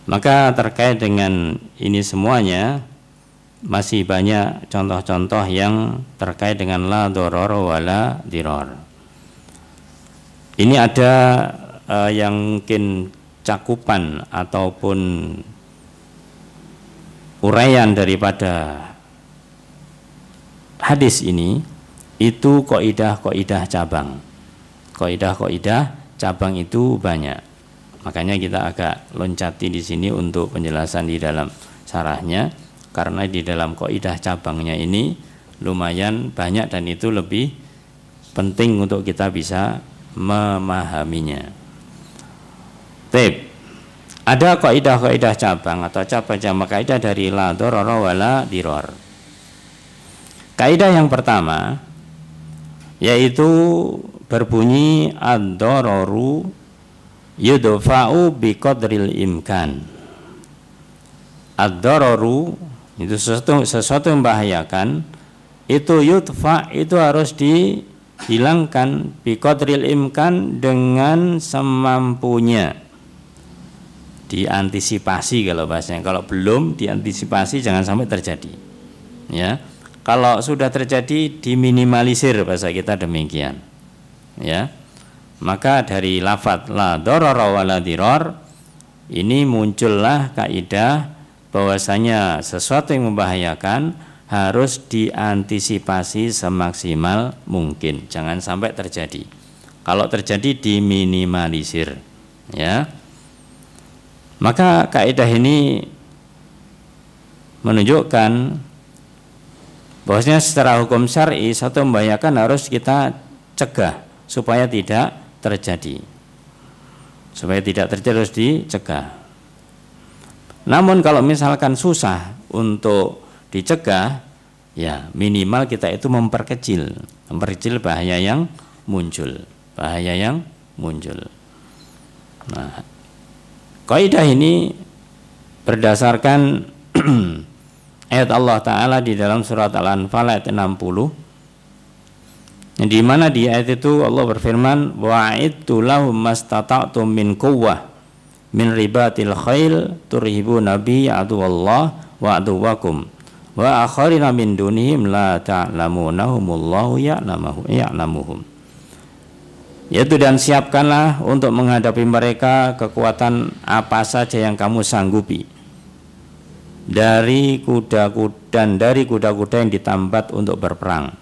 Maka terkait dengan ini semuanya masih banyak contoh-contoh yang terkait dengan la doror wala diror. Ini ada yang mungkin cakupan ataupun uraian daripada hadis ini, itu kaidah-kaidah cabang. Kaidah-kaidah cabang itu banyak. Makanya kita agak loncati di sini untuk penjelasan di dalam syarahnya, karena di dalam kaidah cabangnya ini lumayan banyak dan itu lebih penting untuk kita bisa memahaminya. Ada kaidah-kaidah cabang atau cabang kaidah dari la dororo wala diror. Kaidah yang pertama yaitu berbunyi ad-dororu yudfa'u biqadril imkan. Ad-dororu itu sesuatu yang membahayakan, itu yudfa, itu harus dihilangkan biqadril imkan, dengan semampunya. Diantisipasi kalau bahasanya. Kalau belum diantisipasi jangan sampai terjadi. Ya. Kalau sudah terjadi diminimalisir, bahasa kita demikian. Ya. Maka dari lafadz la dorara wala diror ini muncullah kaidah bahwasanya sesuatu yang membahayakan harus diantisipasi semaksimal mungkin, jangan sampai terjadi. Kalau terjadi diminimalisir, ya. Maka kaidah ini menunjukkan bahwasanya secara hukum syar'i satu membahayakan harus kita cegah supaya tidak terjadi. Supaya tidak terjadi harus dicegah. Namun kalau misalkan susah untuk dicegah, ya minimal kita itu memperkecil bahaya yang muncul. Nah, kaidah ini berdasarkan ayat Allah Ta'ala di dalam surat Al-Anfal ayat 60, di mana di ayat itu Allah berfirman, wa'idtu lahum mastata'tum min quwwah min ribatil khail turhibuna bi aduwallah wa aduwakum Wa akharina min dunihim la ta'lamunahumullahu ya'lamuhum. Yaitu dan siapkanlah untuk menghadapi mereka kekuatan apa saja yang kamu sanggupi dari kuda-kuda yang ditambat untuk berperang,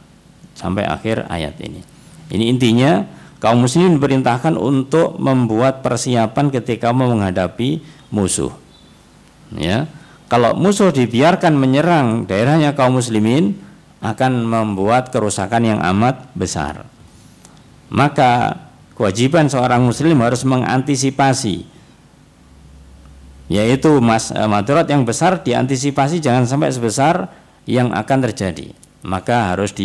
sampai akhir ayat ini. Ini intinya kaum muslimin diperintahkan untuk membuat persiapan ketika mau menghadapi musuh. Ya, kalau musuh dibiarkan menyerang daerahnya kaum muslimin akan membuat kerusakan yang amat besar. Maka kewajiban seorang muslim harus mengantisipasi, yaitu madarat yang besar diantisipasi jangan sampai sebesar yang akan terjadi. Maka harus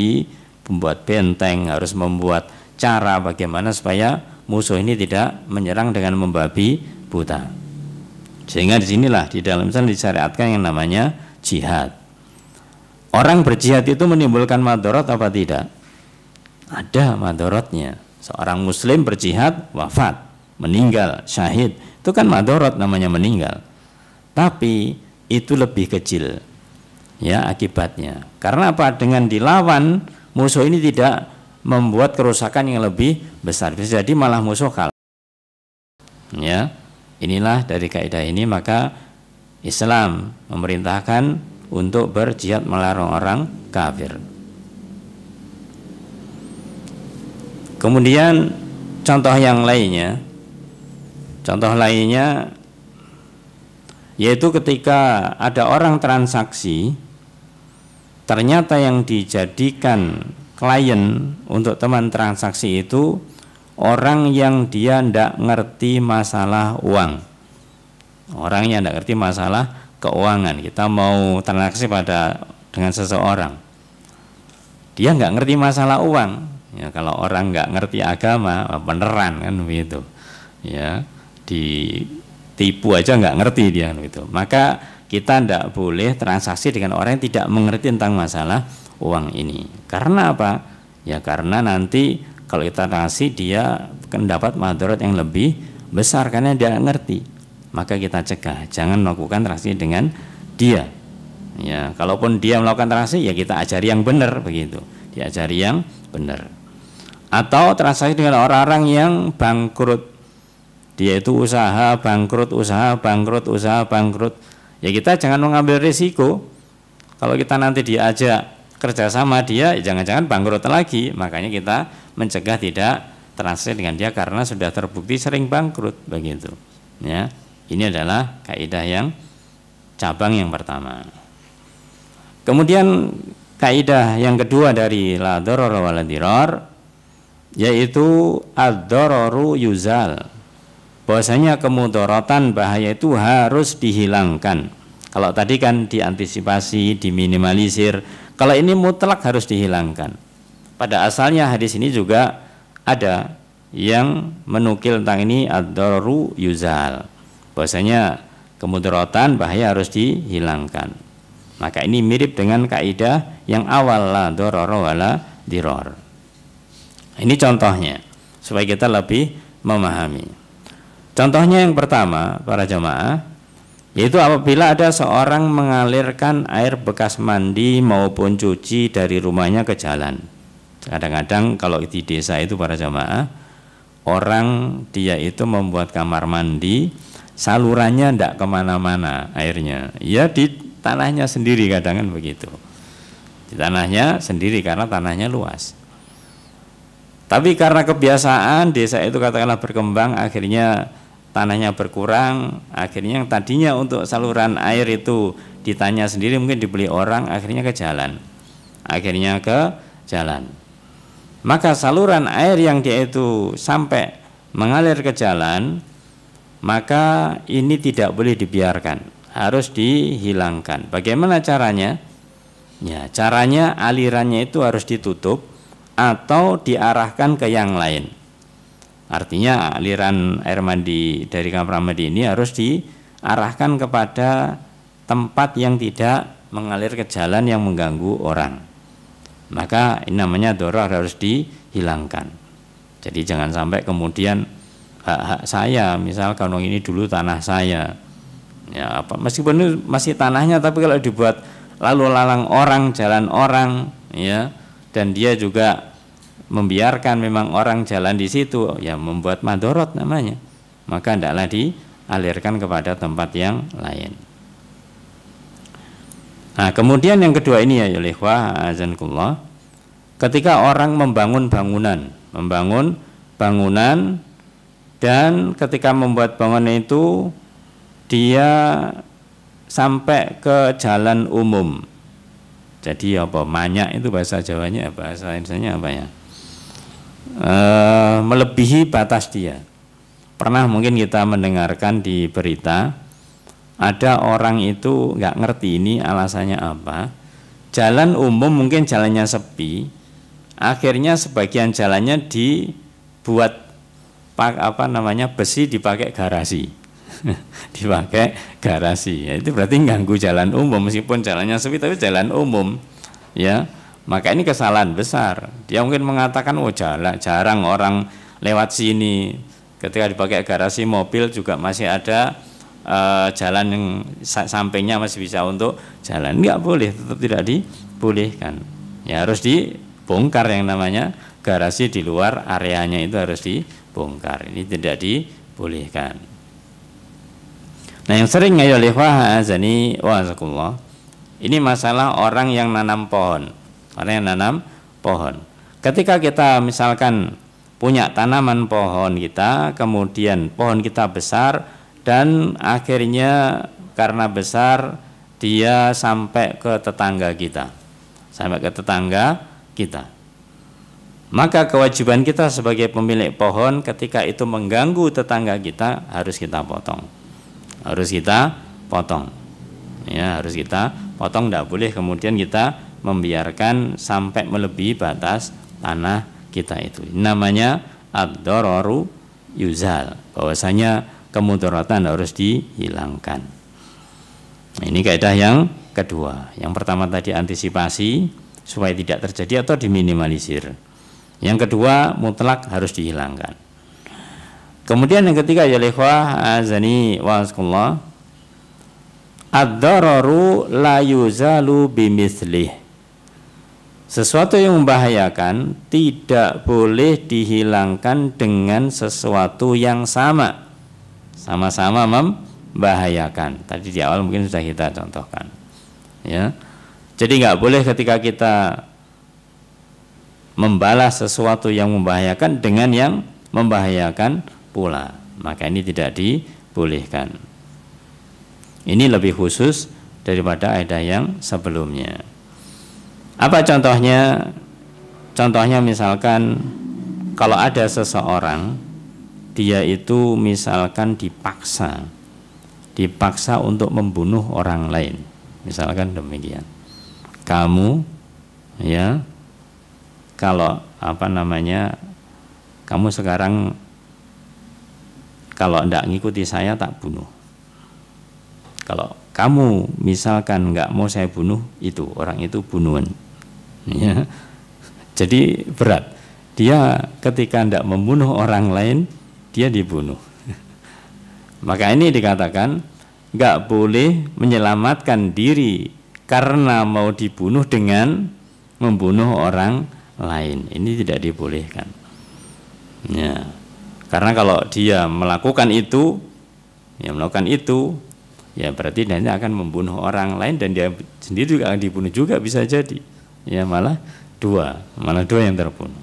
membuat benteng, harus membuat cara bagaimana supaya musuh ini tidak menyerang dengan membabi buta. Sehingga disinilah di dalam Islam disyariatkan yang namanya jihad. Orang berjihad itu menimbulkan madarat apa tidak? Ada madaratnya. Seorang muslim berjihad wafat, meninggal, syahid, itu kan madarat namanya meninggal. Tapi itu lebih kecil ya akibatnya. Karena apa? Dengan dilawan musuh ini tidak membuat kerusakan yang lebih besar. Bisa jadi malah musuh kalah. Ya, inilah dari kaidah ini maka Islam memerintahkan untuk berjihad melarang orang kafir. Kemudian contoh lainnya yaitu ketika ada orang transaksi, ternyata yang dijadikan klien untuk teman transaksi itu orang yang dia tidak ngerti masalah uang, orang yang tidak ngerti masalah keuangan. Kita mau transaksi dengan seseorang, dia nggak ngerti masalah uang. Ya, kalau orang nggak ngerti agama, beneran kan begitu. Ya, ditipu aja nggak ngerti dia kan begitu. Maka kita tidak boleh transaksi dengan orang yang tidak mengerti tentang masalah uang ini. Karena apa? Ya karena nanti kalau kita transaksi dia akan dapat madarat yang lebih besar karena dia ngerti. Maka kita cegah, jangan melakukan transaksi dengan dia. Ya, kalaupun dia melakukan transaksi ya kita ajari yang benar begitu. Diajari yang benar. Atau transaksi dengan orang-orang yang bangkrut, dia itu usaha bangkrut, ya kita jangan mengambil risiko. Kalau kita nanti diajak kerja sama dia, jangan-jangan bangkrut lagi. Makanya kita mencegah tidak transaksi dengan dia karena sudah terbukti sering bangkrut begitu. Ya, ini adalah kaidah yang cabang yang pertama. Kemudian kaidah yang kedua dari la darar wa la dirar, yaitu ad-dararu yuzal, bahwasanya kemudaratan bahaya itu harus dihilangkan. Kalau tadi kan diantisipasi, diminimalisir, kalau ini mutlak harus dihilangkan. Pada asalnya hadis ini juga ada yang menukil tentang ini ad-dararu yuzal, bahwasanya kemudaratan bahaya harus dihilangkan. Maka ini mirip dengan kaidah yang awal la darara wala dirar. Ini contohnya supaya kita lebih memahami. Contohnya yang pertama para jamaah, yaitu apabila ada seorang mengalirkan air bekas mandi maupun cuci dari rumahnya ke jalan. Kadang-kadang kalau di desa itu para jamaah, orang dia itu membuat kamar mandi, salurannya tidak kemana-mana airnya, ya di tanahnya sendiri, kadang kan begitu. Di tanahnya sendiri karena tanahnya luas. Tapi karena kebiasaan desa itu katakanlah berkembang, akhirnya tanahnya berkurang, akhirnya yang tadinya untuk saluran air itu ditanya sendiri mungkin dibeli orang, akhirnya ke jalan. Maka saluran air yang dia itu sampai mengalir ke jalan, maka ini tidak boleh dibiarkan, harus dihilangkan. Bagaimana caranya? Ya, caranya alirannya itu harus ditutup atau diarahkan ke yang lain. Artinya aliran air mandi dari kamar mandi ini harus diarahkan kepada tempat yang tidak mengalir ke jalan yang mengganggu orang. Maka ini namanya darar, harus dihilangkan. Jadi jangan sampai kemudian hak-hak saya, misal kalau ini dulu tanah saya, ya apa, meskipun itu masih tanahnya, tapi kalau dibuat lalu lalang orang, jalan orang, ya, dan dia juga membiarkan memang orang jalan di situ, ya membuat madorot namanya, maka hendaklah dialirkan kepada tempat yang lain. Nah, kemudian yang kedua ini ya ikhwah azankullah, ketika orang membangun bangunan dan ketika membuat bangunan itu dia sampai ke jalan umum. Jadi apa? Manyak itu bahasa Jawanya, bahasa Indonesianya apa ya? Melebihi batas dia. Pernah mungkin kita mendengarkan di berita, ada orang itu nggak ngerti ini alasannya apa. Jalan umum mungkin jalannya sepi, akhirnya sebagian jalannya dibuat besi dipakai garasi. Dipakai garasi, ya, itu berarti ganggu jalan umum meskipun jalannya sepi tapi jalan umum, ya. Maka ini kesalahan besar. Dia mungkin mengatakan jarang orang lewat sini. Ketika dipakai garasi mobil juga masih ada jalan yang sampingnya masih bisa untuk jalan. Enggak boleh, tetap tidak dibolehkan. Ya harus dibongkar yang namanya garasi di luar areanya itu harus dibongkar. Ini tidak dibolehkan. Nah, yang sering ayo ikhwah azani wa azakumullah, ini masalah orang yang nanam pohon. Orang yang nanam pohon. Ketika kita misalkan punya tanaman pohon kita, kemudian pohon kita besar dan akhirnya karena besar dia sampai ke tetangga kita. Sampai ke tetangga kita. Maka kewajiban kita sebagai pemilik pohon ketika itu mengganggu tetangga kita harus kita potong. Harus kita potong, ya harus kita potong, tidak boleh kemudian kita membiarkan sampai melebihi batas tanah kita itu. Namanya ad-dararu yuzal, bahwasanya kemudaratan harus dihilangkan. Nah, ini kaidah yang kedua. Yang pertama tadi antisipasi supaya tidak terjadi atau diminimalisir. Yang kedua mutlak harus dihilangkan. Kemudian yang ketiga ya ikhwah azani wa azakumullah, ad-dararu la yuzalu bimithlih. Sesuatu yang membahayakan tidak boleh dihilangkan dengan sesuatu yang sama. Sama-sama membahayakan. Tadi di awal mungkin sudah kita contohkan. Ya. Jadi nggak boleh ketika kita membalas sesuatu yang membahayakan dengan yang membahayakan pula, maka ini tidak dibolehkan. Ini lebih khusus daripada kaidah yang sebelumnya. Apa contohnya? Contohnya misalkan kalau ada seseorang dia itu misalkan dipaksa untuk membunuh orang lain, misalkan demikian. Kamu ya kalau kamu sekarang kalau tidak ngikuti saya tak bunuh. Kalau kamu misalkan nggak mau saya bunuh, itu orang itu bunuhan. Ya. Jadi berat. Dia ketika tidak membunuh orang lain, dia dibunuh. Maka ini dikatakan nggak boleh menyelamatkan diri karena mau dibunuh dengan membunuh orang lain. Ini tidak dibolehkan. Ya. Karena kalau dia melakukan itu, ya berarti dia akan membunuh orang lain dan dia sendiri juga akan dibunuh juga bisa jadi. Ya malah dua yang terbunuh.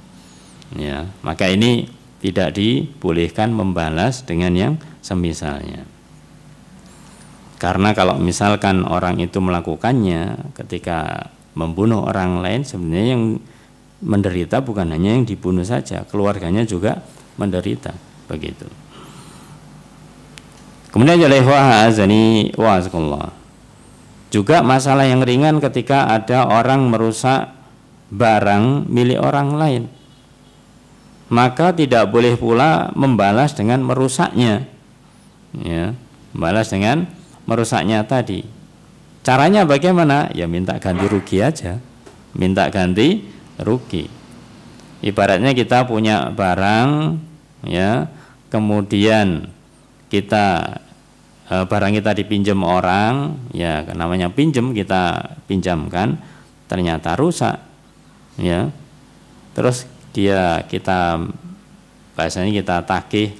Ya, maka ini tidak dibolehkan membalas dengan yang semisalnya. Karena kalau misalkan orang itu melakukannya ketika membunuh orang lain, sebenarnya yang menderita bukan hanya yang dibunuh saja, keluarganya juga menderita begitu. Kemudian azani wa azakumullah, juga masalah yang ringan ketika ada orang merusak barang milik orang lain, maka tidak boleh pula membalas dengan merusaknya, ya, membalas dengan merusaknya tadi. Caranya bagaimana? Ya minta ganti rugi aja, minta ganti rugi. Ibaratnya kita punya barang, ya, kemudian kita barang kita dipinjam orang, ya namanya pinjam, kita pinjamkan, ternyata rusak, ya, terus kita bahasanya kita tagih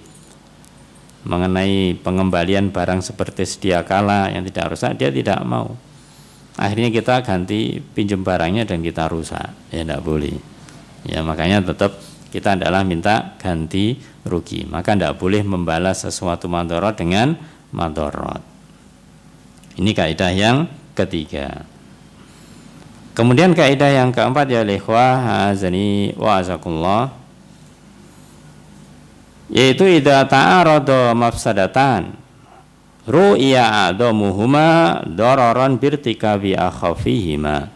mengenai pengembalian barang seperti sedia kala yang tidak rusak, dia tidak mau. Akhirnya kita ganti pinjam barangnya dan kita rusak, ya tidak boleh. Ya makanya tetap kita adalah minta ganti rugi. Maka tidak boleh membalas sesuatu madorot dengan madorot. Ini kaidah yang ketiga. Kemudian kaidah yang keempat, ya ikhwah azani wa azakumullah, yaitu idza ta'arada mafsadatan ru'iya adamuhuma dararan birtikabi akhafihima.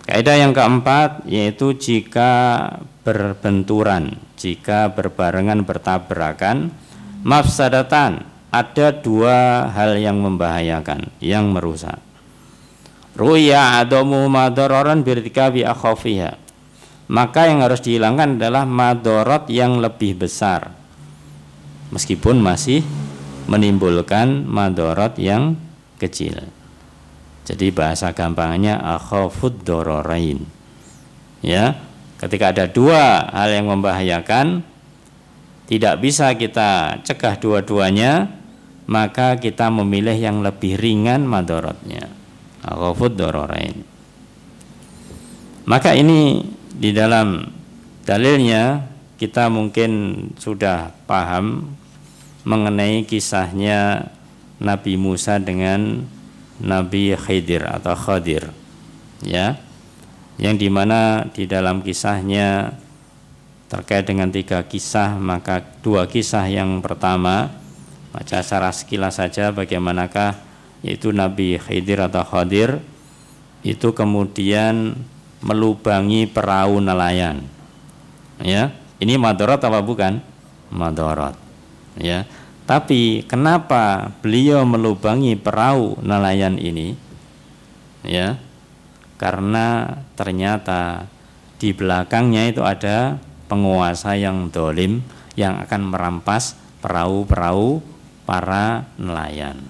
Kaidah yang keempat yaitu jika berbenturan, jika berbarengan bertabrakan, mafsadatan, ada dua hal yang membahayakan, yang merusak. Ru'ya adamuhuma dararan birtikabi akhafiha, maka yang harus dihilangkan adalah madorot yang lebih besar, meskipun masih menimbulkan madorot yang kecil. Jadi bahasa gampangnya akhafud dororain. Ya, ketika ada dua hal yang membahayakan, tidak bisa kita cegah dua-duanya, maka kita memilih yang lebih ringan madorotnya. Akhafud dororain. Maka ini di dalam dalilnya kita mungkin sudah paham mengenai kisahnya Nabi Musa dengan Nabi Khidir atau Khadir, ya, yang dimana di dalam kisahnya terkait dengan 3 kisah, maka 2 kisah yang pertama baca secara sekilas saja bagaimanakah, yaitu Nabi Khidir atau Khadir itu kemudian melubangi perahu nelayan, ya. Ini madorot apa bukan? Madorot, ya. Tapi kenapa beliau melubangi perahu nelayan ini? Ya, karena ternyata di belakangnya itu ada penguasa yang dolim yang akan merampas perahu-perahu para nelayan.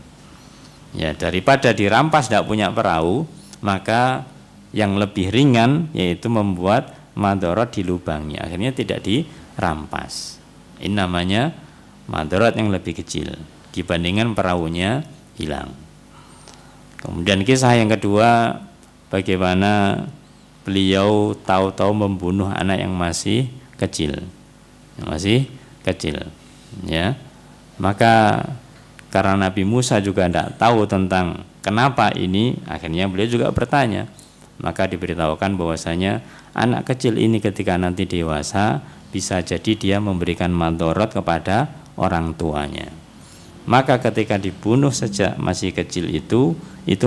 Ya, daripada dirampas tidak punya perahu, maka yang lebih ringan yaitu membuat madorot dilubangi, akhirnya tidak dirampas. Ini namanya madorot yang lebih kecil dibandingkan perahunya hilang. Kemudian kisah yang kedua, bagaimana beliau tahu-tahu membunuh anak yang masih kecil, ya. Maka karena Nabi Musa juga tidak tahu tentang kenapa ini, akhirnya beliau juga bertanya. Maka diberitahukan bahwasanya anak kecil ini ketika nanti dewasa bisa jadi dia memberikan madorot kepada orang tuanya. Maka ketika dibunuh sejak masih kecil itu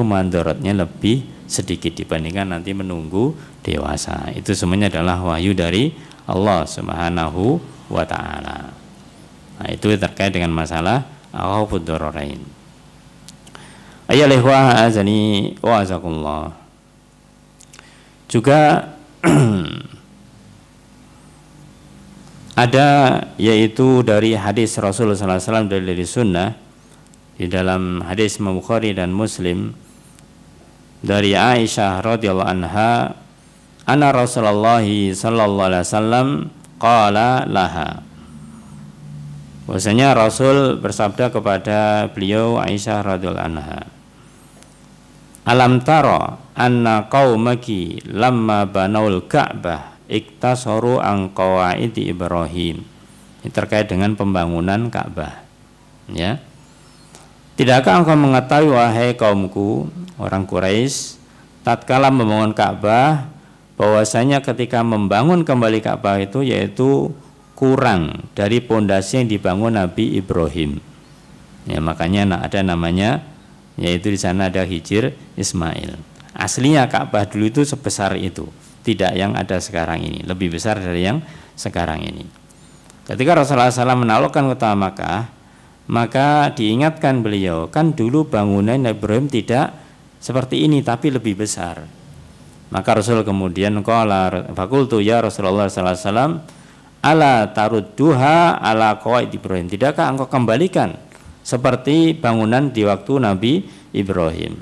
madorotnya lebih sedikit dibandingkan nanti menunggu dewasa. Itu semuanya adalah wahyu dari Allah Subhanahu wa ta'ala. Nah, itu terkait dengan masalah akhafud dararain. Ayyuhal ikhwah azani wa azakumullah. Juga ada, yaitu dari hadis Rasulullah SAW dari sunnah, di dalam hadis Imam Bukhari dan Muslim dari Aisyah radhiyallahu anha, anna Rasulullah sallallahu alaihi wasallam qala laha, bahwasanya Rasul bersabda kepada beliau Aisyah radhiyallahu anha, alam tara anna qaumaki lamma banaul Ka'bah iktasaru an qawaidi Ibrahim. Ini terkait dengan pembangunan Ka'bah, ya. Tidakkah engkau mengetahui wahai kaumku orang Quraisy, tatkala membangun Ka'bah, bahwasanya ketika membangun kembali Ka'bah itu yaitu kurang dari pondasi yang dibangun Nabi Ibrahim. Ya, makanya ada namanya, yaitu di sana ada Hijr Ismail. Aslinya Ka'bah dulu itu sebesar itu, tidak yang ada sekarang ini, lebih besar dari yang sekarang ini. Ketika Rasulullah SAW menaklukkan kota Makkah, maka diingatkan beliau, kan dulu bangunan Nabi Ibrahim tidak seperti ini tapi lebih besar. Maka Rasul kemudian qala fakultu ya Rasulullah SAW, ala tarudduha ala qawaid Ibrahim, tidakkah engkau kembalikan seperti bangunan di waktu Nabi Ibrahim.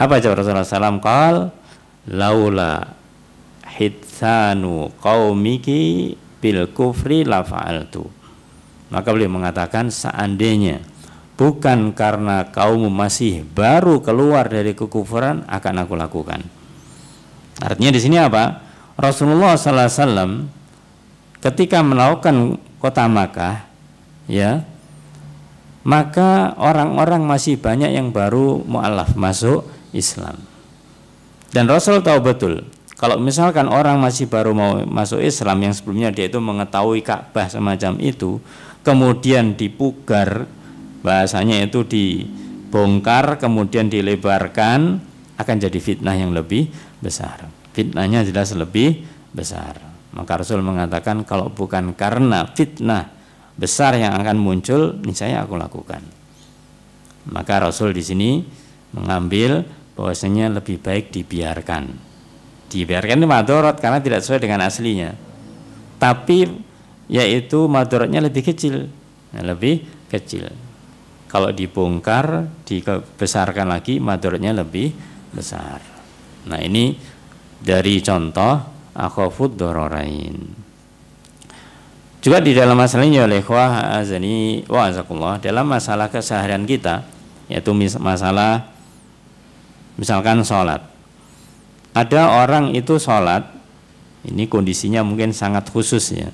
Apa jawab Rasulullah SAW? Qal laula hitsanu qaumiki bil kufri la fa'altu. Maka beliau mengatakan, seandainya bukan karena kaum masih baru keluar dari kekufuran, akan aku lakukan. Artinya di sini apa? Rasulullah SAW ketika melakukan kota Makkah, ya, maka orang-orang masih banyak yang baru mu'alaf masuk Islam. Dan Rasul tahu betul, kalau misalkan orang masih baru mau masuk Islam, yang sebelumnya dia itu mengetahui Ka'bah semacam itu, kemudian dipugar, bahasanya itu dibongkar, kemudian dilebarkan, akan jadi fitnah yang lebih besar. Fitnahnya jelas lebih besar. Maka Rasul mengatakan, kalau bukan karena fitnah besar yang akan muncul, niscaya aku lakukan. Maka Rasul di sini mengambil bahwasanya lebih baik dibiarkan. Dibiarkan itu madorot karena tidak sesuai dengan aslinya. Tapi yaitu madorotnya lebih kecil, lebih kecil. Kalau dibongkar, dibesarkan lagi, madorotnya lebih besar. Nah, ini dari contoh akhafud dororain. Juga di dalam masalah ini oleh ikhwah azani wa azakullah, dalam masalah keseharian kita, yaitu masalah misalkan sholat. Ada orang itu sholat, ini kondisinya mungkin sangat khusus ya.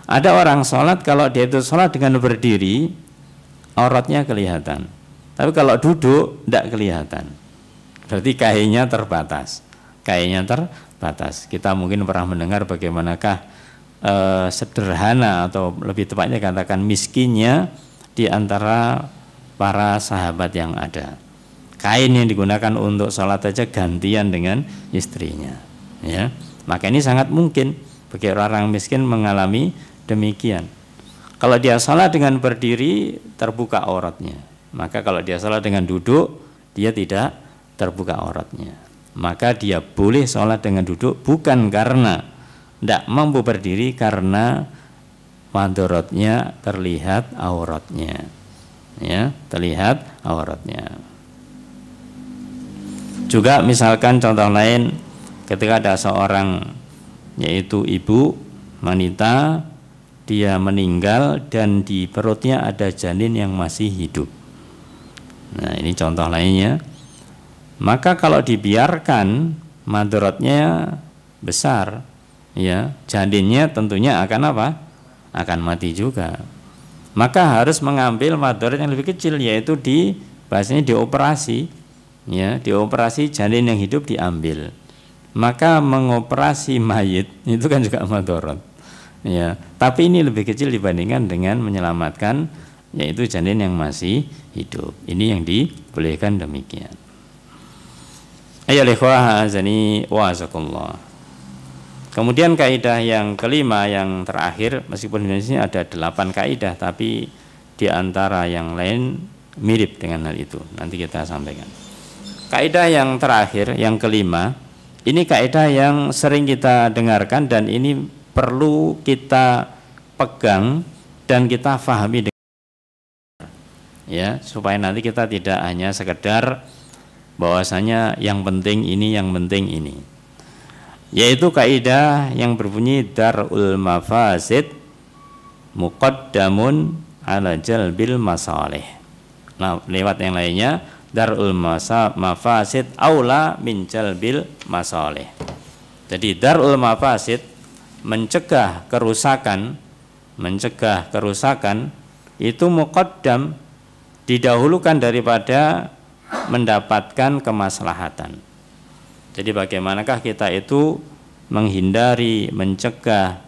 Ada orang sholat, kalau dia itu sholat dengan berdiri, auratnya kelihatan. Tapi kalau duduk, tidak kelihatan. Berarti kayaknya terbatas. Kayaknya terbatas. Kita mungkin pernah mendengar bagaimanakah sederhana atau lebih tepatnya katakan miskinnya di antara para sahabat yang ada. Kain yang digunakan untuk sholat aja gantian dengan istrinya, ya. Maka ini sangat mungkin bagi orang miskin mengalami demikian. Kalau dia sholat dengan berdiri, terbuka auratnya. Maka kalau dia sholat dengan duduk, dia tidak terbuka auratnya. Maka dia boleh sholat dengan duduk, bukan karena tidak mampu berdiri, karena madorotnya terlihat auratnya, ya, terlihat auratnya. Juga misalkan contoh lain, ketika ada seorang yaitu ibu wanita, dia meninggal dan di perutnya ada janin yang masih hidup. Nah, ini contoh lainnya. Maka kalau dibiarkan, madorotnya besar, ya, janinnya tentunya akan apa? Akan mati juga. Maka harus mengambil madorot yang lebih kecil, yaitu bahasanya dioperasi. Ya, dioperasi, janin yang hidup diambil. Maka mengoperasi mayit itu kan juga madorot. Ya, tapi ini lebih kecil dibandingkan dengan menyelamatkan yaitu janin yang masih hidup. Ini yang dibolehkan demikian. Ayo ikhwah azani wa azakullah. Kemudian kaidah yang kelima, yang terakhir, meskipun di sini ada 8 kaidah, tapi di antara yang lain mirip dengan hal itu. Nanti kita sampaikan. Kaidah yang terakhir, yang kelima, ini kaidah yang sering kita dengarkan dan ini perlu kita pegang dan kita fahami dengan, ya, supaya nanti kita tidak hanya sekedar bahwasanya yang penting ini, yang penting ini. Yaitu kaidah yang berbunyi darul mafasid muqaddamun ala jalbil masalih. Nah, lewat yang lainnya, darul mafasid aula min jalbil masalih. Jadi darul mafasid, mencegah kerusakan itu muqaddam, didahulukan daripada mendapatkan kemaslahatan. Jadi bagaimanakah kita itu menghindari, mencegah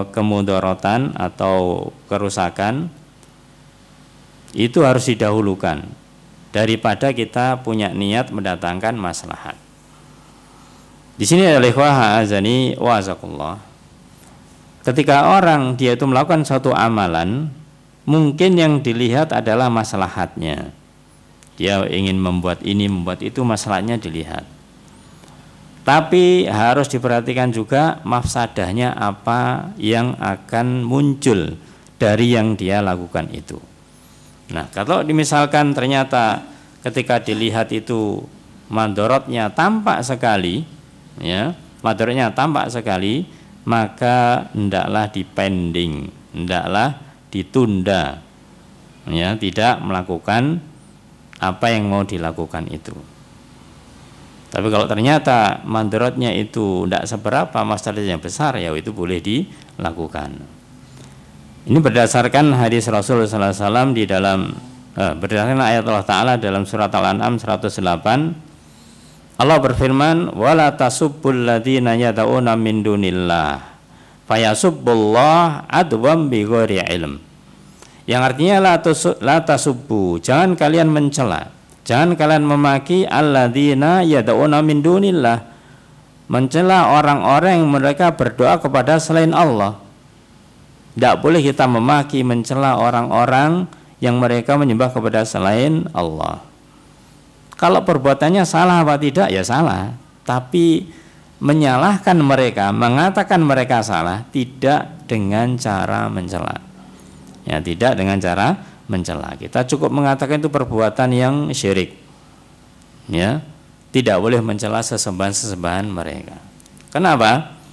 kemudaratan atau kerusakan, itu harus didahulukan daripada kita punya niat mendatangkan maslahat. Di sini adalah ikhwah azani wa azakullah. Ketika orang dia itu melakukan suatu amalan, mungkin yang dilihat adalah maslahatnya. Dia ingin membuat ini, membuat itu, masalahnya dilihat. Tapi harus diperhatikan juga mafsadahnya apa yang akan muncul dari yang dia lakukan itu. Nah, kalau misalkan ternyata ketika dilihat itu madorotnya tampak sekali, ya, madorotnya tampak sekali, maka hendaklah dipending, hendaklah ditunda, ya, tidak melakukan apa yang mau dilakukan itu. Tapi kalau ternyata madorotnya itu tidak seberapa, masalahnya besar, ya itu boleh dilakukan. Ini berdasarkan hadis Rasul sallallahu alaihi wasallam di dalam berdasarkan ayat Allah Ta'ala dalam surat Al-An'am 108. Allah berfirman, wala tasubbul ladzina yad'una min dunillah fayasubbullah adwam bighairi ilm. Yang artinya la tasubbu, jangan kalian mencela, jangan kalian memaki alladzina yad'una min dunillah, mencela orang-orang yang mereka berdoa kepada selain Allah. Tidak boleh kita memaki, mencela orang-orang yang mereka menyembah kepada selain Allah. Kalau perbuatannya salah apa tidak, ya salah. Tapi menyalahkan mereka, mengatakan mereka salah, tidak dengan cara mencela. Ya, tidak dengan cara mencela. Kita cukup mengatakan itu perbuatan yang syirik. Ya, tidak boleh mencela sesembahan-sesembahan mereka. Kenapa?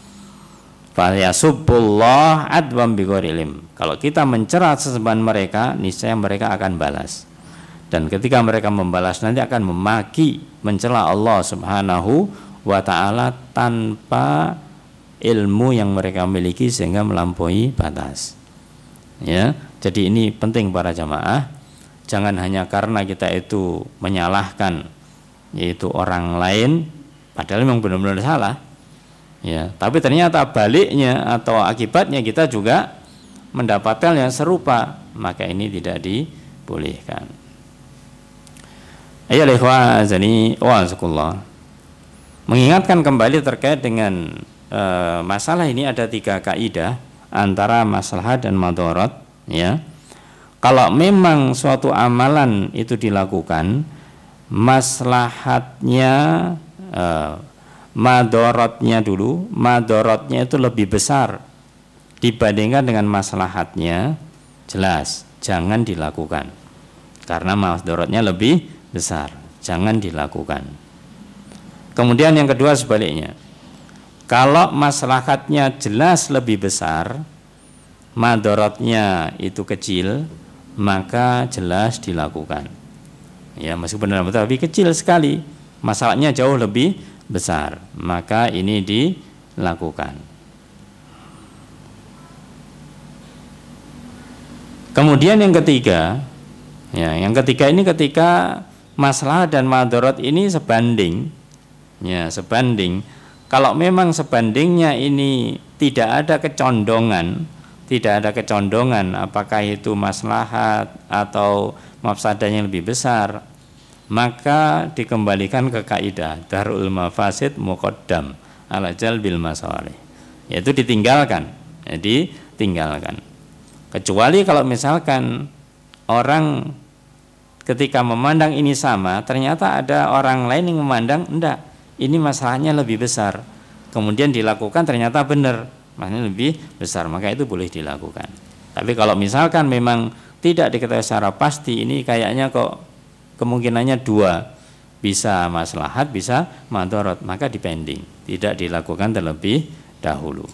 Fayasubbullah adwam bighairi ilm. Kalau kita mencela sesembahan mereka, niscaya mereka akan balas. Dan ketika mereka membalas nanti akan memaki, mencela Allah Subhanahu wa ta'ala tanpa ilmu yang mereka miliki sehingga melampaui batas. Ya, jadi ini penting para jamaah. Jangan hanya karena kita itu menyalahkan yaitu orang lain padahal memang benar-benar salah. Ya, tapi ternyata baliknya atau akibatnya kita juga mendapatkan yang serupa, maka ini tidak dibolehkan. Ayo ikhwah azani wa azakullah. Mengingatkan kembali terkait dengan masalah ini ada 3 kaidah antara maslahat dan madharat, ya. Kalau memang suatu amalan itu dilakukan, maslahatnya madorotnya dulu, madorotnya itu lebih besar dibandingkan dengan maslahatnya, jelas jangan dilakukan karena madorotnya lebih besar, jangan dilakukan. Kemudian yang kedua sebaliknya, kalau maslahatnya jelas lebih besar, madorotnya itu kecil, maka jelas dilakukan. Ya, meskipun benar-benar tapi kecil sekali, masalahnya jauh lebih besar, maka ini dilakukan. Kemudian yang ketiga, ya, yang ketiga ini ketika masalah dan madharat ini sebanding, ya, sebanding. Kalau memang sebandingnya ini tidak ada kecondongan, apakah itu maslahat atau mafsadahnya lebih besar, maka dikembalikan ke kaidah darul mafasid muqaddam ala jalbil masalih, yaitu ditinggalkan. Jadi tinggalkan. Kecuali kalau misalkan orang ketika memandang ini sama, ternyata ada orang lain yang memandang enggak, ini masalahnya lebih besar, kemudian dilakukan ternyata benar, masalahnya lebih besar, maka itu boleh dilakukan. Tapi kalau misalkan memang tidak diketahui secara pasti, ini kayaknya kok kemungkinannya 2, bisa maslahat, bisa madharat, maka dipending, tidak dilakukan terlebih dahulu.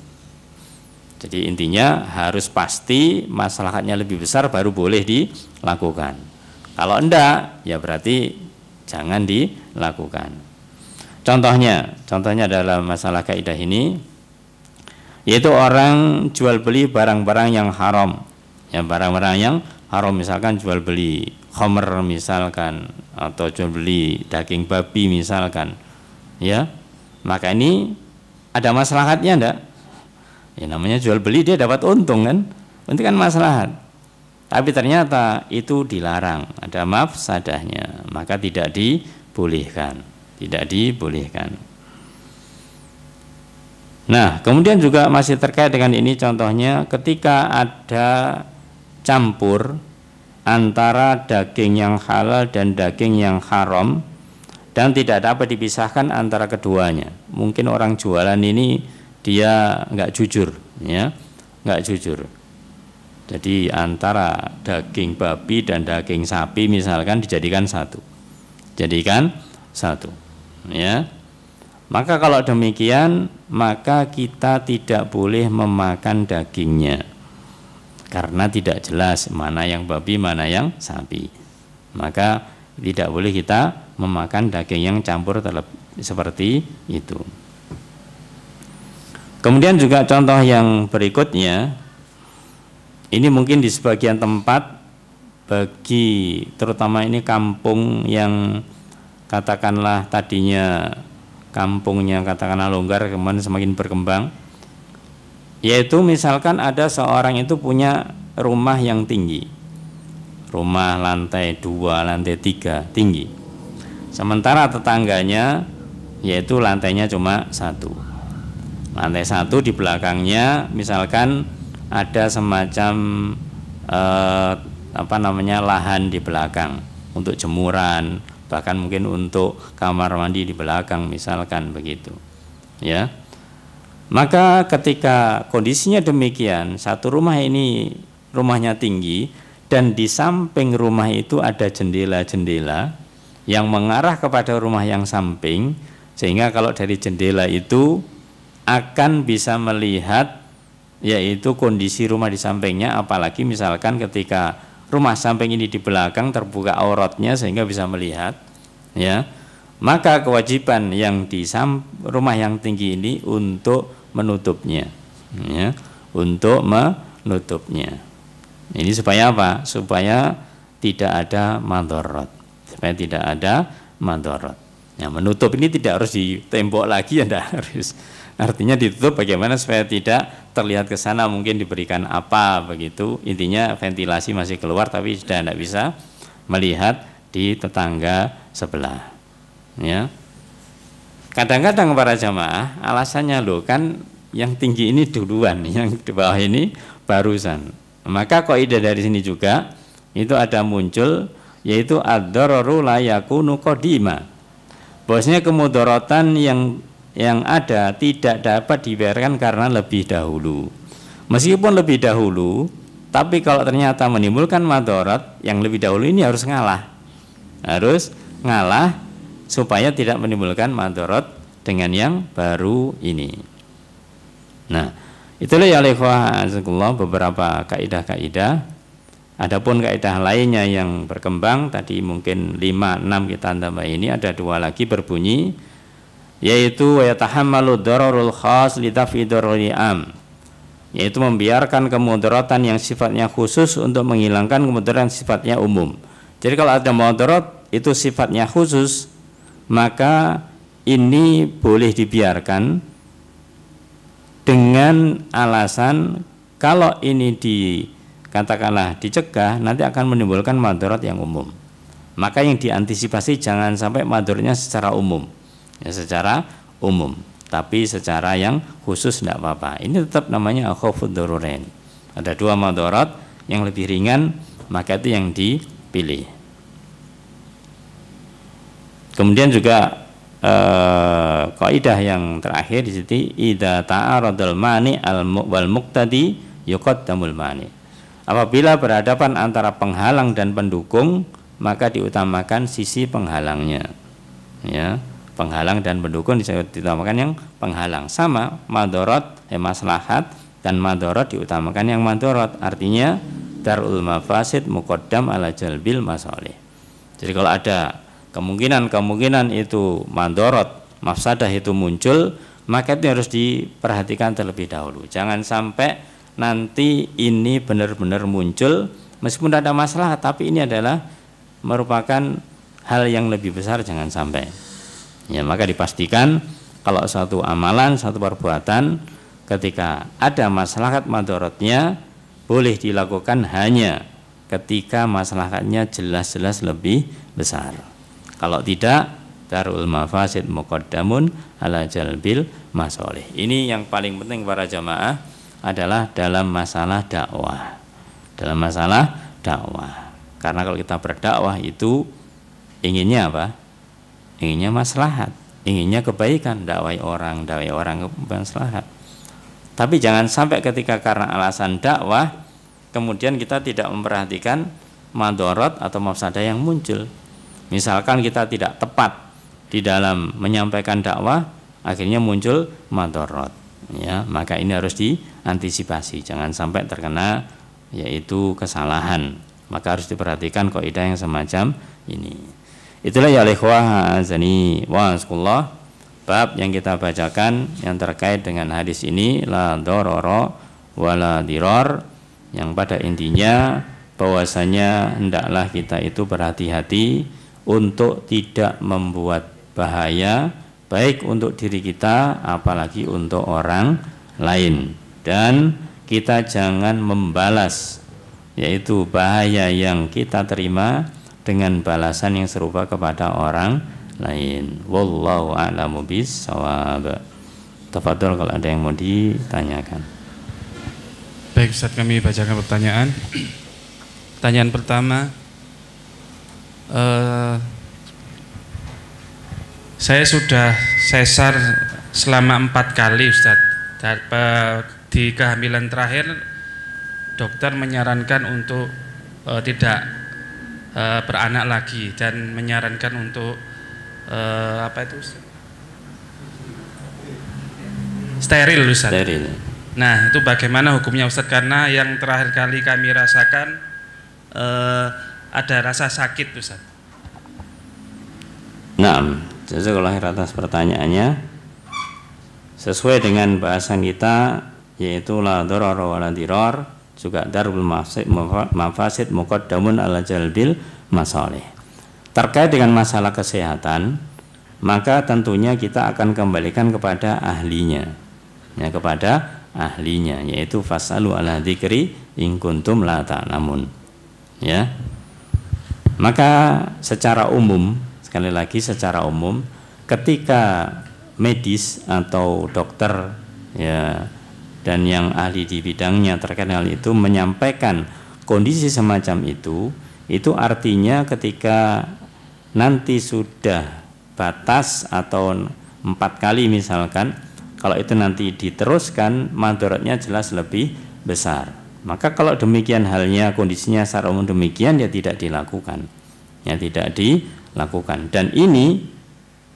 Jadi intinya harus pasti maslahatnya lebih besar baru boleh dilakukan. Kalau enggak, ya berarti jangan dilakukan. Contohnya dalam masalah kaidah ini, yaitu orang jual beli barang-barang yang haram, ya, barang-barang yang haram, misalkan jual beli khamr misalkan, atau jual beli daging babi misalkan, ya, maka ini ada maslahatnya enggak? Ya, namanya jual beli, dia dapat untung kan, itu kan maslahat. Tapi ternyata itu dilarang, ada mafsadahnya, maka tidak dibolehkan, tidak dibolehkan. Nah, kemudian juga masih terkait dengan ini, contohnya ketika ada campur antara daging yang halal dan daging yang haram dan tidak dapat dipisahkan antara keduanya. Mungkin orang jualan ini dia nggak jujur, ya, nggak jujur. Jadi antara daging babi dan daging sapi misalkan dijadikan satu. Jadikan satu. Ya. Maka kalau demikian, maka kita tidak boleh memakan dagingnya. Karena tidak jelas mana yang babi, mana yang sapi. Maka tidak boleh kita memakan daging yang campur seperti itu. Kemudian juga contoh yang berikutnya, ini mungkin di sebagian tempat bagi terutama ini kampung yang katakanlah tadinya kampungnya katakanlah longgar kemudian semakin berkembang, yaitu misalkan ada seorang itu punya rumah yang tinggi, rumah lantai 2, lantai 3 tinggi, sementara tetangganya yaitu lantainya cuma 1. Lantai 1 di belakangnya misalkan ada semacam lahan di belakang untuk jemuran, bahkan mungkin untuk kamar mandi di belakang misalkan begitu. Ya. Maka ketika kondisinya demikian, satu rumah ini rumahnya tinggi dan di samping rumah itu ada jendela-jendela yang mengarah kepada rumah yang samping, sehingga kalau dari jendela itu akan bisa melihat yaitu kondisi rumah di sampingnya, apalagi misalkan ketika rumah samping ini di belakang terbuka auratnya sehingga bisa melihat, ya, maka kewajiban yang di rumah yang tinggi ini untuk menutupnya, ya, untuk menutupnya. Ini supaya apa? Supaya tidak ada madharat, supaya tidak ada madharat. Ya, menutup ini tidak harus di tembok lagi, ya, tidak harus. Artinya ditutup bagaimana supaya tidak terlihat ke sana, mungkin diberikan apa begitu. Intinya ventilasi masih keluar tapi sudah tidak bisa melihat di tetangga sebelah. Ya. Kadang-kadang para jamaah alasannya loh kan yang tinggi ini duluan, yang di bawah ini barusan. Maka kaidah dari sini juga itu ada muncul yaitu ad-dararu la yakunu qadima. Bahwasanya kemudaratan yang ada tidak dapat dibiarkan karena lebih dahulu. Meskipun lebih dahulu, tapi kalau ternyata menimbulkan madarat, yang lebih dahulu ini harus ngalah. Harus ngalah supaya tidak menimbulkan madarat dengan yang baru ini. Nah, itulah ya ikhwah beberapa kaidah-kaidah. Adapun kaidah lainnya yang berkembang tadi mungkin 5-6 kita tambah ini, ada 2 lagi berbunyi yaitu yatahammalu dararul khas li daf'i darari am, yaitu membiarkan kemudaratan yang sifatnya khusus untuk menghilangkan kemudaratan sifatnya umum. Jadi kalau ada mudarat itu sifatnya khusus, maka ini boleh dibiarkan dengan alasan kalau ini katakanlah dicegah nanti akan menimbulkan mudarat yang umum. Maka yang diantisipasi jangan sampai mudaratnya secara umum. Ya, secara umum, tapi secara yang khusus tidak apa-apa. Ini tetap namanya khawfud darurain. Ada 2 madarat yang lebih ringan, maka itu yang dipilih. Kemudian juga kaidah yang terakhir di sini, idza ta'aradul mani wal muqtadi yuqaddamul mani. Apabila berhadapan antara penghalang dan pendukung, maka diutamakan sisi penghalangnya. Ya. Penghalang dan pendukung diutamakan yang penghalang. Sama madarat maslahat dan madarat diutamakan yang madarat. Artinya darul mafasid muqaddam ala jalbil masalih. Jadi kalau ada kemungkinan itu madarat, mafsadah itu muncul, maka itu harus diperhatikan terlebih dahulu. Jangan sampai nanti ini benar-benar muncul meskipun ada masalah, tapi ini adalah merupakan hal yang lebih besar, jangan sampai. Ya, maka dipastikan kalau suatu amalan, suatu perbuatan ketika ada maslahat madaratnya boleh dilakukan hanya ketika maslahatnya jelas-jelas lebih besar. Kalau tidak, darul mafasid muqaddamun ala jalbil masalih. Ini yang paling penting para jamaah adalah dalam masalah dakwah. Dalam masalah dakwah. Karena kalau kita berdakwah itu inginnya apa? Inginnya maslahat, inginnya kebaikan, dakwai orang maslahat. Tapi jangan sampai ketika karena alasan dakwah kemudian kita tidak memperhatikan madorot atau mafsadah yang muncul. Misalkan kita tidak tepat di dalam menyampaikan dakwah, akhirnya muncul madorot, ya, maka ini harus diantisipasi, jangan sampai terkena yaitu kesalahan. Maka harus diperhatikan kaidah yang semacam ini. Itulah ya ikhwah azani wa asqullah, bab yang kita bacakan yang terkait dengan hadis ini, la dororo wala dirar, yang pada intinya bahwasanya hendaklah kita itu berhati-hati untuk tidak membuat bahaya baik untuk diri kita apalagi untuk orang lain, dan kita jangan membalas yaitu bahaya yang kita terima dengan balasan yang serupa kepada orang lain. Wallahu a'lamu bissawab. Tafadhol kalau ada yang mau ditanyakan. Baik Ustaz, kami bacakan pertanyaan. Pertanyaan pertama, saya sudah sesar selama 4 kali Ustaz. Di kehamilan terakhir dokter menyarankan untuk tidak beranak lagi dan menyarankan untuk apa itu Ustaz? Steril Ustaz. Steril. Nah itu bagaimana hukumnya Ustaz? Karena yang terakhir kali kami rasakan ada rasa sakit Ustaz. Nah, jazakallahu khairan atas pertanyaannya. Sesuai dengan bahasan kita yaitu la darar wa la dirar, juga darul mafasid muqaddamun ala jalbil masalih. Terkait dengan masalah kesehatan, maka tentunya kita akan kembalikan kepada ahlinya. Ya, kepada ahlinya, yaitu fasalu ala dzikri in kuntum la ta'lamun. Ya. Maka secara umum, sekali lagi secara umum, ketika medis atau dokter ya dan yang ahli di bidangnya terkait hal itu menyampaikan kondisi semacam itu artinya ketika nanti sudah batas atau 4 kali misalkan, kalau itu nanti diteruskan madharatnya jelas lebih besar. Maka kalau demikian halnya, kondisinya secara umum demikian, ya tidak dilakukan. Ya tidak dilakukan. Dan ini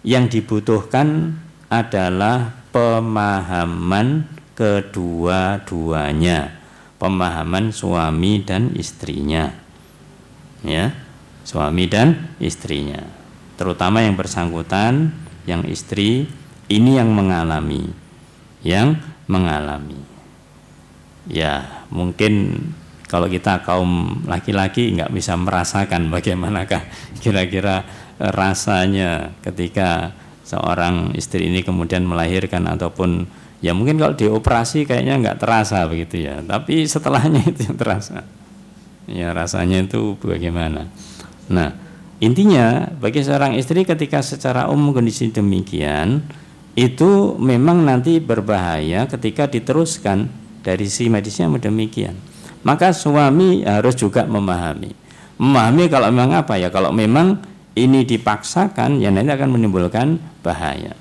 yang dibutuhkan adalah pemahaman kedua-duanya, pemahaman suami dan istrinya, ya, suami dan istrinya, terutama yang bersangkutan, yang istri ini yang mengalami, ya mungkin kalau kita kaum laki-laki nggak bisa merasakan bagaimanakah kira-kira rasanya ketika seorang istri ini kemudian melahirkan, ataupun ya mungkin kalau dioperasi kayaknya nggak terasa begitu ya, tapi setelahnya itu yang terasa ya, rasanya itu bagaimana. Nah intinya bagi seorang istri ketika secara umum kondisi demikian itu memang nanti berbahaya ketika diteruskan dari si medisnya demikian. Maka suami harus juga memahami kalau memang apa ya, kalau memang ini dipaksakan ya nanti akan menimbulkan bahaya,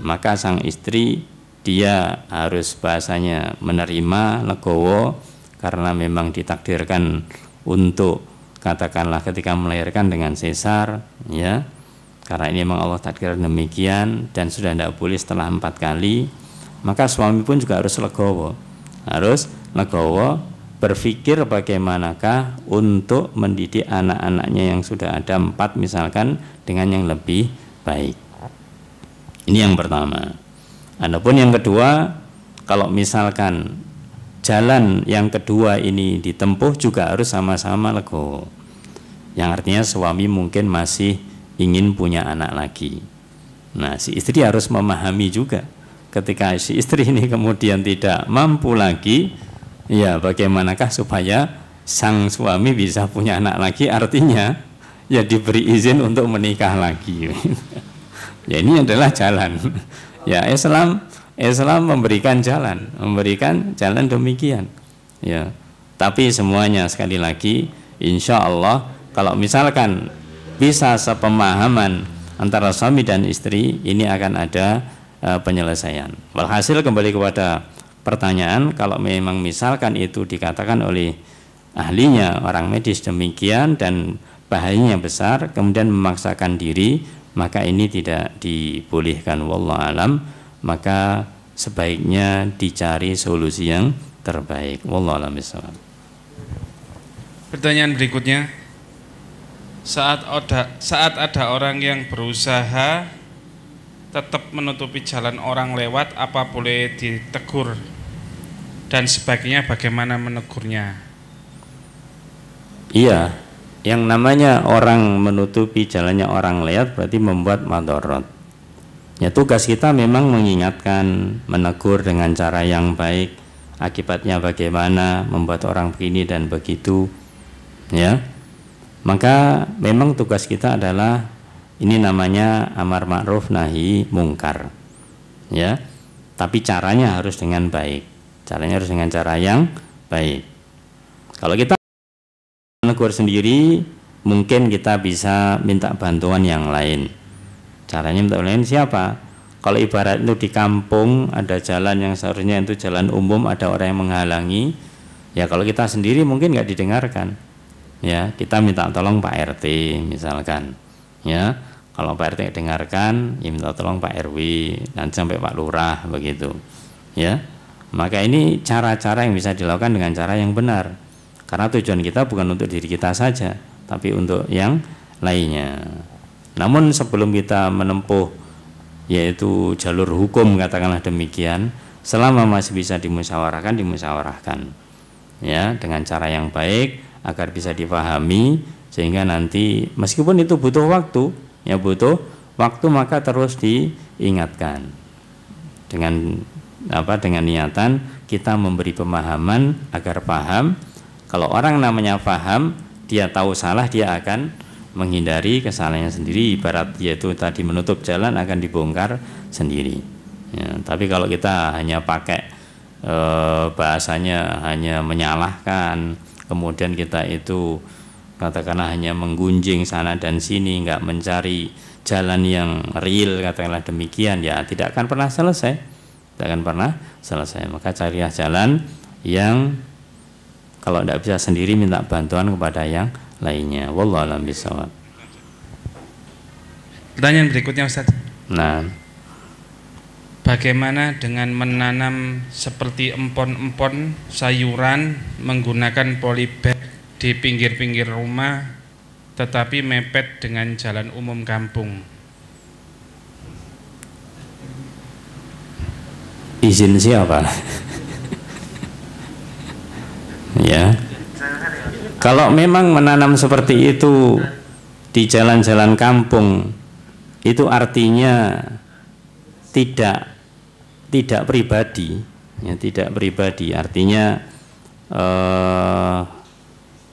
maka sang istri dia harus bahasanya menerima, legowo, karena memang ditakdirkan untuk katakanlah ketika melahirkan dengan sesar ya, karena ini memang Allah takdirkan demikian dan sudah tidak boleh setelah 4 kali. Maka suami pun juga harus legowo, berpikir bagaimanakah untuk mendidik anak-anaknya yang sudah ada 4 misalkan dengan yang lebih baik. Ini yang pertama. Adapun yang kedua, kalau misalkan jalan yang kedua ini ditempuh juga harus sama-sama legowo. Yang artinya suami mungkin masih ingin punya anak lagi. Nah, si istri harus memahami juga ketika si istri ini kemudian tidak mampu lagi, ya bagaimanakah supaya sang suami bisa punya anak lagi, artinya ya diberi izin untuk menikah lagi. Ya ini adalah jalan. Ya Islam memberikan jalan demikian. Ya. Tapi semuanya sekali lagi insya Allah kalau misalkan bisa sepemahaman antara suami dan istri, ini akan ada penyelesaian. Walhasil kembali kepada pertanyaan, kalau memang misalkan itu dikatakan oleh ahlinya, orang medis demikian dan bahayanya besar, kemudian memaksakan diri, maka ini tidak dibolehkan, wallahu alam. Maka sebaiknya dicari solusi yang terbaik, wallahu alam bishawab. Pertanyaan berikutnya, saat ada orang yang berusaha tetap menutupi jalan orang lewat, apa boleh ditegur dan sebaiknya bagaimana menegurnya? Iya, yang namanya orang menutupi jalannya orang lewat berarti membuat madorot. Ya, tugas kita memang mengingatkan, menegur dengan cara yang baik, akibatnya bagaimana, membuat orang begini dan begitu, ya. Maka memang tugas kita adalah ini namanya amar ma'ruf nahi mungkar, ya. Tapi caranya harus dengan baik. Caranya harus dengan cara yang baik. Kalau kita menegur sendiri, mungkin kita bisa minta bantuan yang lain. Caranya minta bantuan siapa? Kalau ibarat itu di kampung ada jalan yang seharusnya itu jalan umum, ada orang yang menghalangi, ya kalau kita sendiri mungkin nggak didengarkan. Ya, kita minta tolong Pak RT misalkan. Ya, kalau Pak RT dengarkan, ya minta tolong Pak RW, nanti sampai Pak Lurah begitu. Ya, maka ini cara-cara yang bisa dilakukan dengan cara yang benar. Karena tujuan kita bukan untuk diri kita saja, tapi untuk yang lainnya. Namun sebelum kita menempuh yaitu jalur hukum, katakanlah demikian, selama masih bisa dimusyawarahkan, ya, dengan cara yang baik agar bisa dipahami, sehingga nanti meskipun itu butuh waktu, ya butuh waktu, maka terus diingatkan dengan niatan kita memberi pemahaman agar paham. Kalau orang namanya paham, dia tahu salah, dia akan menghindari kesalahannya sendiri. Ibarat yaitu tadi menutup jalan akan dibongkar sendiri. Ya, tapi kalau kita hanya pakai bahasanya hanya menyalahkan, kemudian kita itu katakanlah hanya menggunjing sana dan sini, nggak mencari jalan yang real, katakanlah demikian, ya tidak akan pernah selesai. Tidak akan pernah selesai. Maka carilah jalan yang kalau tidak bisa sendiri minta bantuan kepada yang lainnya. Wallahu a'lam bishawab. Pertanyaan berikutnya Ustaz. Nah, bagaimana dengan menanam seperti empon-empon sayuran menggunakan polybag di pinggir-pinggir rumah tetapi mepet dengan jalan umum kampung? Izin siapa? Ya, kalau memang menanam seperti itu di jalan-jalan kampung, itu artinya tidak pribadi, ya, tidak pribadi. Artinya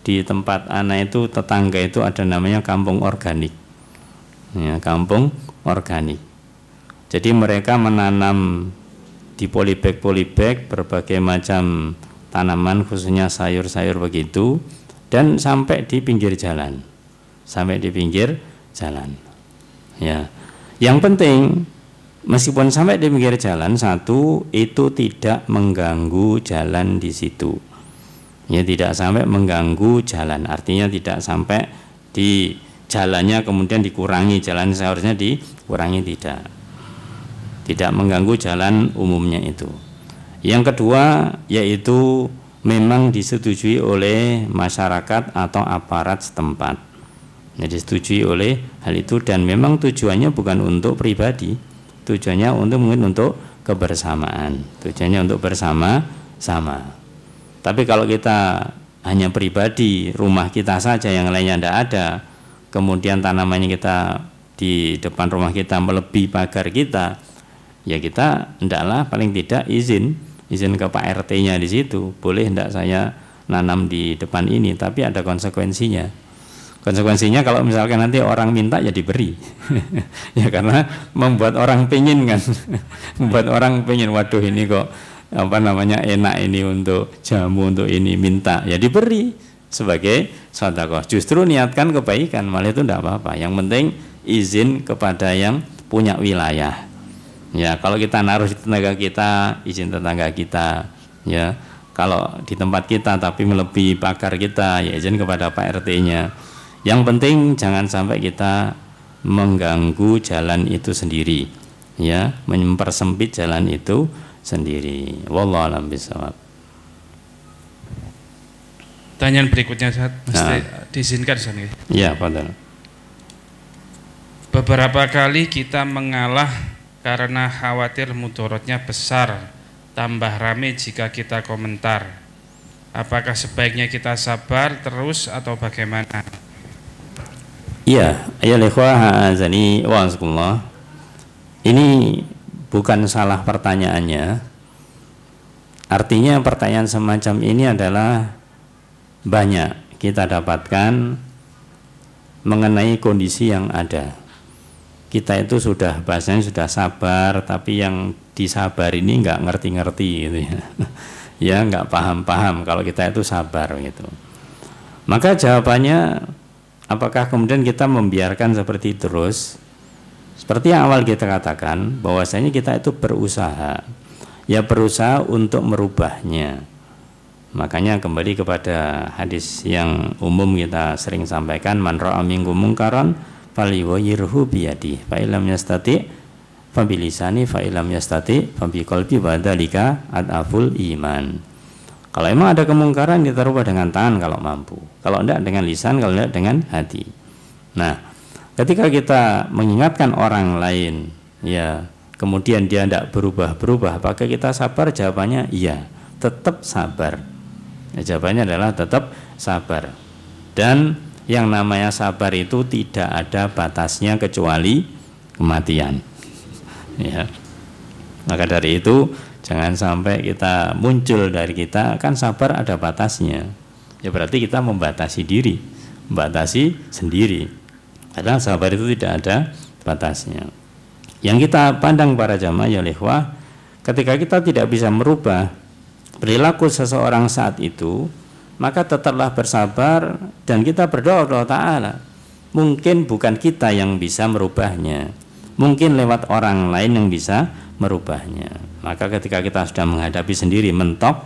di tempat anak itu tetangga itu ada namanya kampung organik, ya, kampung organik. Jadi mereka menanam di polybag berbagai macam tanaman, khususnya sayur-sayur begitu, dan sampai di pinggir jalan, ya. Yang penting meskipun sampai di pinggir jalan, satu itu tidak mengganggu jalan di situ, ya, tidak sampai mengganggu jalan, artinya tidak sampai di jalannya kemudian dikurangi, jalan seharusnya dikurangi, tidak mengganggu jalan umumnya itu. Yang kedua yaitu memang disetujui oleh masyarakat atau aparat setempat. Jadi disetujui oleh hal itu dan memang tujuannya bukan untuk pribadi, tujuannya untuk kebersamaan, tujuannya untuk bersama-sama. Tapi kalau kita hanya pribadi, rumah kita saja yang lainnya tidak ada, kemudian tanamannya kita di depan rumah kita melebihi pagar kita, ya kita hendaklah paling tidak izin ke Pak RT-nya di situ, boleh hendak saya nanam di depan ini, tapi ada konsekuensinya. Konsekuensinya kalau misalkan nanti orang minta ya diberi. Ya karena membuat orang pengen kan. Membuat orang pengen, waduh ini kok enak ini untuk jamu, untuk ini, minta, ya diberi sebagai sedekah. Justru niatkan kebaikan, malah itu tidak apa-apa. Yang penting izin kepada yang punya wilayah. Ya, kalau kita naruh di tetangga kita, izin tetangga kita. Ya, kalau di tempat kita tapi melebihi pagar kita, ya izin kepada Pak RT-nya. Yang penting jangan sampai kita mengganggu jalan itu sendiri. Ya, mempersempit jalan itu sendiri. Wallahu a'lam bishawab. Pertanyaan berikutnya, Ustaz, diizinkan Ustaz. Ya, Fadal. Beberapa kali kita mengalah karena khawatir mudorotnya besar, tambah rame jika kita komentar. Apakah sebaiknya kita sabar terus atau bagaimana? Iya, ya ikhwah azani wa azakumullah. Ini bukan salah pertanyaannya. Artinya pertanyaan semacam ini adalah banyak kita dapatkan mengenai kondisi yang ada. Kita itu sudah bahasanya sudah sabar, tapi yang disabar ini nggak ngerti-ngerti gitu ya. Ya nggak paham-paham kalau kita itu sabar gitu. Maka jawabannya, apakah kemudian kita membiarkan seperti terus? Seperti yang awal kita katakan, bahwasanya kita itu berusaha, ya berusaha untuk merubahnya. Makanya kembali kepada hadis yang umum kita sering sampaikan, man ra'a minkum munkaran falyughayyirhu biyadihi fa illam yastati fa bilisani fa illam yastati fa biqalbi wa dzalika adaful iman. Kalau emang ada kemungkaran, kita rubah dengan tangan kalau mampu. Kalau enggak dengan lisan, kalau enggak dengan hati. Nah, ketika kita mengingatkan orang lain, ya kemudian dia tidak berubah-berubah, apakah kita sabar? Jawabannya iya, tetap sabar. Ya, jawabannya adalah tetap sabar. Dan yang namanya sabar itu tidak ada batasnya kecuali kematian. Ya. Maka dari itu jangan sampai kita muncul dari kita, kan sabar ada batasnya. Ya berarti kita membatasi diri, membatasi sendiri. Karena sabar itu tidak ada batasnya. Yang kita pandang para jamaah ya ikhwah, ketika kita tidak bisa merubah perilaku seseorang saat itu, maka tetaplah bersabar dan kita berdoa kepada Allah Ta'ala. Mungkin bukan kita yang bisa merubahnya, mungkin lewat orang lain yang bisa merubahnya. Maka ketika kita sudah menghadapi sendiri mentok,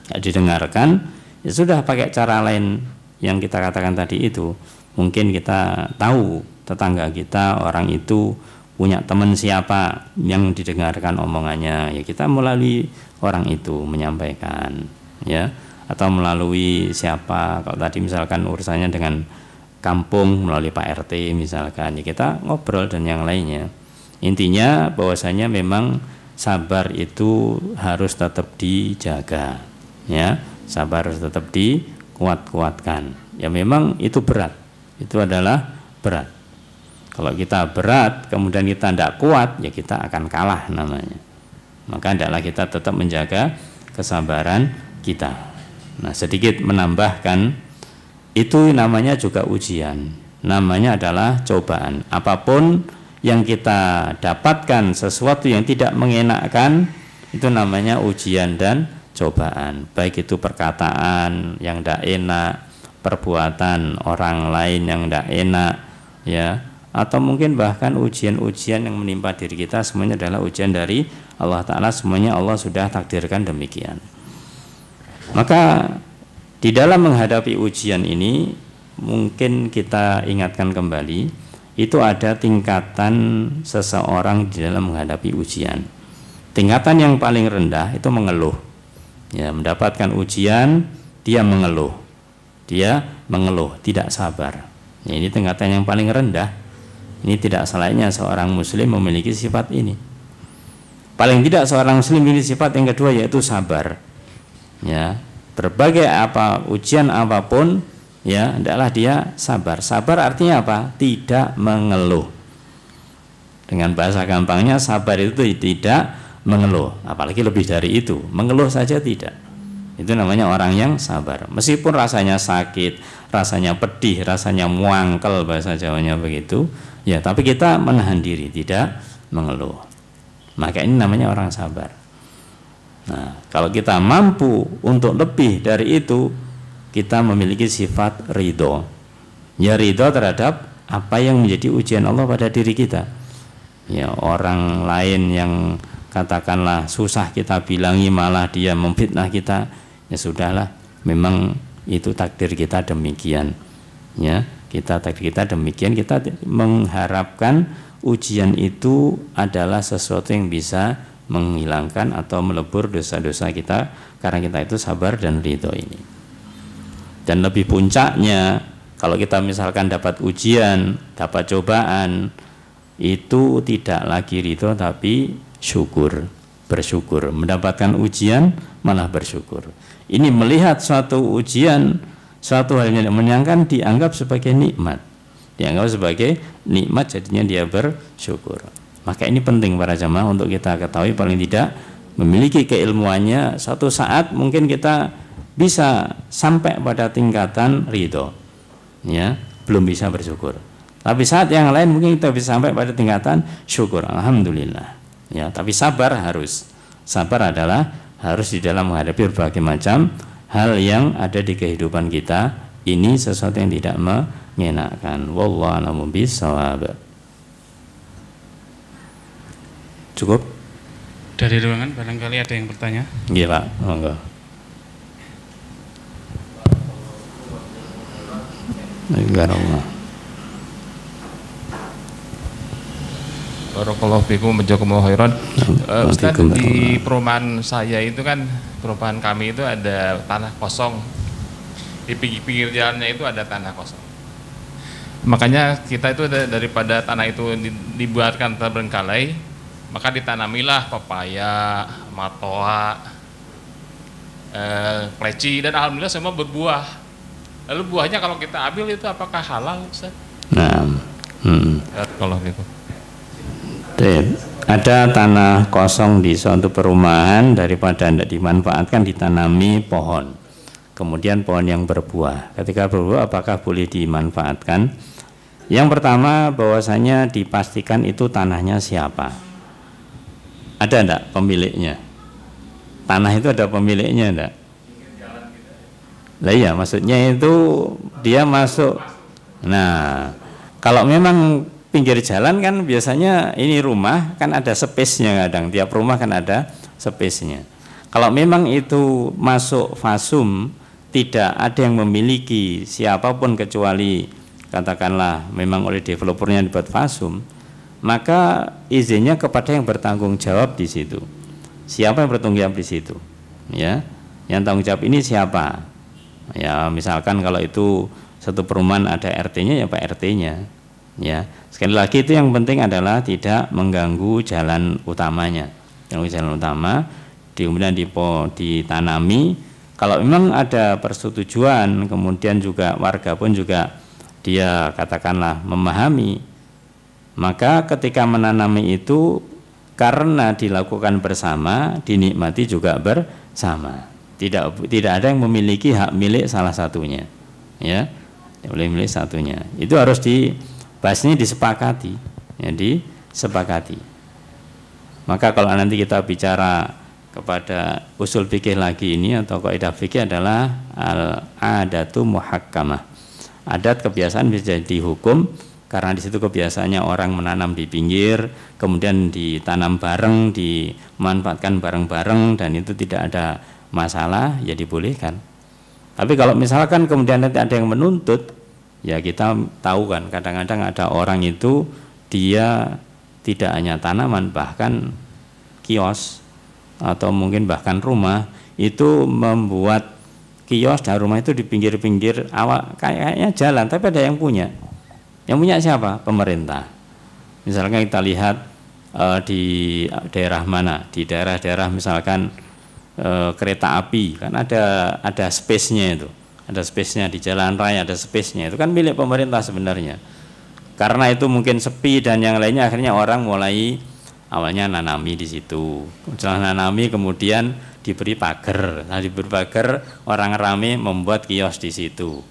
tidak didengarkan, ya sudah pakai cara lain yang kita katakan tadi itu. Mungkin kita tahu tetangga kita orang itu punya teman siapa yang didengarkan omongannya, ya kita melalui orang itu menyampaikan, ya, atau melalui siapa. Kalau tadi misalkan urusannya dengan kampung melalui Pak RT misalkan, ya kita ngobrol dan yang lainnya. Intinya bahwasanya memang sabar itu harus tetap dijaga, ya, sabar harus tetap dikuat-kuatkan. Ya memang itu berat, itu adalah berat. Kalau kita berat kemudian kita tidak kuat, ya kita akan kalah namanya. Maka hendaklah kita tetap menjaga kesabaran kita. Nah, sedikit menambahkan, itu namanya juga ujian, namanya adalah cobaan. Apapun yang kita dapatkan sesuatu yang tidak mengenakkan, itu namanya ujian dan cobaan. Baik itu perkataan yang tidak enak, perbuatan orang lain yang tidak enak, ya, atau mungkin bahkan ujian-ujian yang menimpa diri kita, semuanya adalah ujian dari Allah Ta'ala. Semuanya Allah sudah takdirkan demikian. Maka di dalam menghadapi ujian ini, mungkin kita ingatkan kembali, itu ada tingkatan seseorang di dalam menghadapi ujian. Tingkatan yang paling rendah itu mengeluh, ya, mendapatkan ujian dia mengeluh, tidak sabar, ya, ini tingkatan yang paling rendah. Ini tidak salahnya seorang muslim memiliki sifat ini. Paling tidak seorang muslim memiliki sifat yang kedua, yaitu sabar. Ya, berbagai ujian apapun, ya, hendaklah dia sabar. Sabar artinya apa? Tidak mengeluh. Dengan bahasa gampangnya, sabar itu tidak mengeluh. Apalagi lebih dari itu, mengeluh saja tidak. Itu namanya orang yang sabar. Meskipun rasanya sakit, rasanya pedih, rasanya muangkel, bahasa Jawanya begitu, ya, tapi kita menahan diri, tidak mengeluh. Maka ini namanya orang sabar. Nah, kalau kita mampu untuk lebih dari itu, kita memiliki sifat ridho. Ya, ridho terhadap apa yang menjadi ujian Allah pada diri kita. Ya, orang lain yang katakanlah susah kita bilangi malah dia memfitnah kita, ya sudahlah, memang itu takdir kita demikian. Ya, takdir kita demikian, kita mengharapkan ujian itu adalah sesuatu yang bisa menghilangkan atau melebur dosa-dosa kita karena kita itu sabar dan ridho ini. Dan lebih puncaknya, kalau kita misalkan dapat ujian, dapat cobaan, itu tidak lagi ridho tapi syukur, bersyukur. Mendapatkan ujian malah bersyukur. Ini melihat suatu ujian, suatu hal yang menyenangkan dianggap sebagai nikmat. Dianggap sebagai nikmat, jadinya dia bersyukur. Maka ini penting para jamaah untuk kita ketahui, paling tidak memiliki keilmuannya. Suatu saat mungkin kita bisa sampai pada tingkatan ridho, ya, belum bisa bersyukur. Tapi saat yang lain mungkin kita bisa sampai pada tingkatan syukur, alhamdulillah. Ya, tapi sabar harus. Sabar adalah harus di dalam menghadapi berbagai macam hal yang ada di kehidupan kita. Ini sesuatu yang tidak menyenangkan. Wallahu a'lam bishawab. Cukup? Dari ruangan barangkali ada yang bertanya? Iya Pak, monggo. Barakallahu fikum jazakumullahu khairan. Ustaz, di perumahan saya itu kan, perumahan kami itu ada tanah kosong. Di pinggir jalannya itu ada tanah kosong. Makanya kita itu daripada tanah itu dibuatkan terbengkalai, maka ditanamilah pepaya, matoa, pleci, dan alhamdulillah semua berbuah. Lalu buahnya kalau kita ambil itu apakah halal, Ustaz? Nah, kalau gitu. Ada tanah kosong di suatu perumahan, daripada tidak dimanfaatkan ditanami pohon. Kemudian pohon yang berbuah. Ketika berbuah apakah boleh dimanfaatkan? Yang pertama bahwasanya dipastikan itu tanahnya siapa. Ada enggak pemiliknya? Tanah itu ada pemiliknya enggak? Lah iya, maksudnya itu dia masuk. Nah, kalau memang pinggir jalan kan biasanya ini rumah kan ada space-nya, kadang tiap rumah kan ada space-nya. Kalau memang itu masuk fasum, tidak ada yang memiliki siapapun kecuali katakanlah memang oleh developernya dibuat fasum, maka izinnya kepada yang bertanggung jawab di situ. Siapa yang bertanggung jawab di situ? Ya, yang tanggung jawab ini siapa? Ya, misalkan kalau itu satu perumahan ada RT-nya, ya Pak RT-nya. Ya, sekali lagi itu yang penting adalah tidak mengganggu jalan utamanya. Yang jalan utama kemudian ditanami. Kalau memang ada persetujuan, kemudian juga warga pun juga dia katakanlah memahami, maka ketika menanami itu karena dilakukan bersama, dinikmati juga bersama. Tidak ada yang memiliki hak milik salah satunya, ya, boleh milik satunya. Itu harus bahasanya disepakati, ya, disepakati. Maka kalau nanti kita bicara kepada usul fikih lagi ini atau kaidah fikih adalah al-adatu muhakkamah. Adat kebiasaan bisa jadi hukum karena di situ kebiasaannya orang menanam di pinggir, kemudian ditanam bareng, dimanfaatkan bareng-bareng dan itu tidak ada masalah, ya dibolehkan. Tapi kalau misalkan kemudian nanti ada yang menuntut, ya kita tahu kan kadang-kadang ada orang itu dia tidak hanya tanaman, bahkan kios atau mungkin bahkan rumah itu membuat kios dan rumah itu di pinggir-pinggir awal kayaknya jalan, tapi ada yang punya. Yang punya siapa? Pemerintah. Misalkan kita lihat di daerah mana, di daerah-daerah misalkan kereta api kan ada space-nya itu. Ada space-nya di jalan raya, ada space-nya. Itu kan milik pemerintah sebenarnya. Karena itu mungkin sepi dan yang lainnya, akhirnya orang mulai awalnya nanami di situ. Setelah nanami kemudian diberi pagar. Nah, diberi pagar, orang rame membuat kios di situ.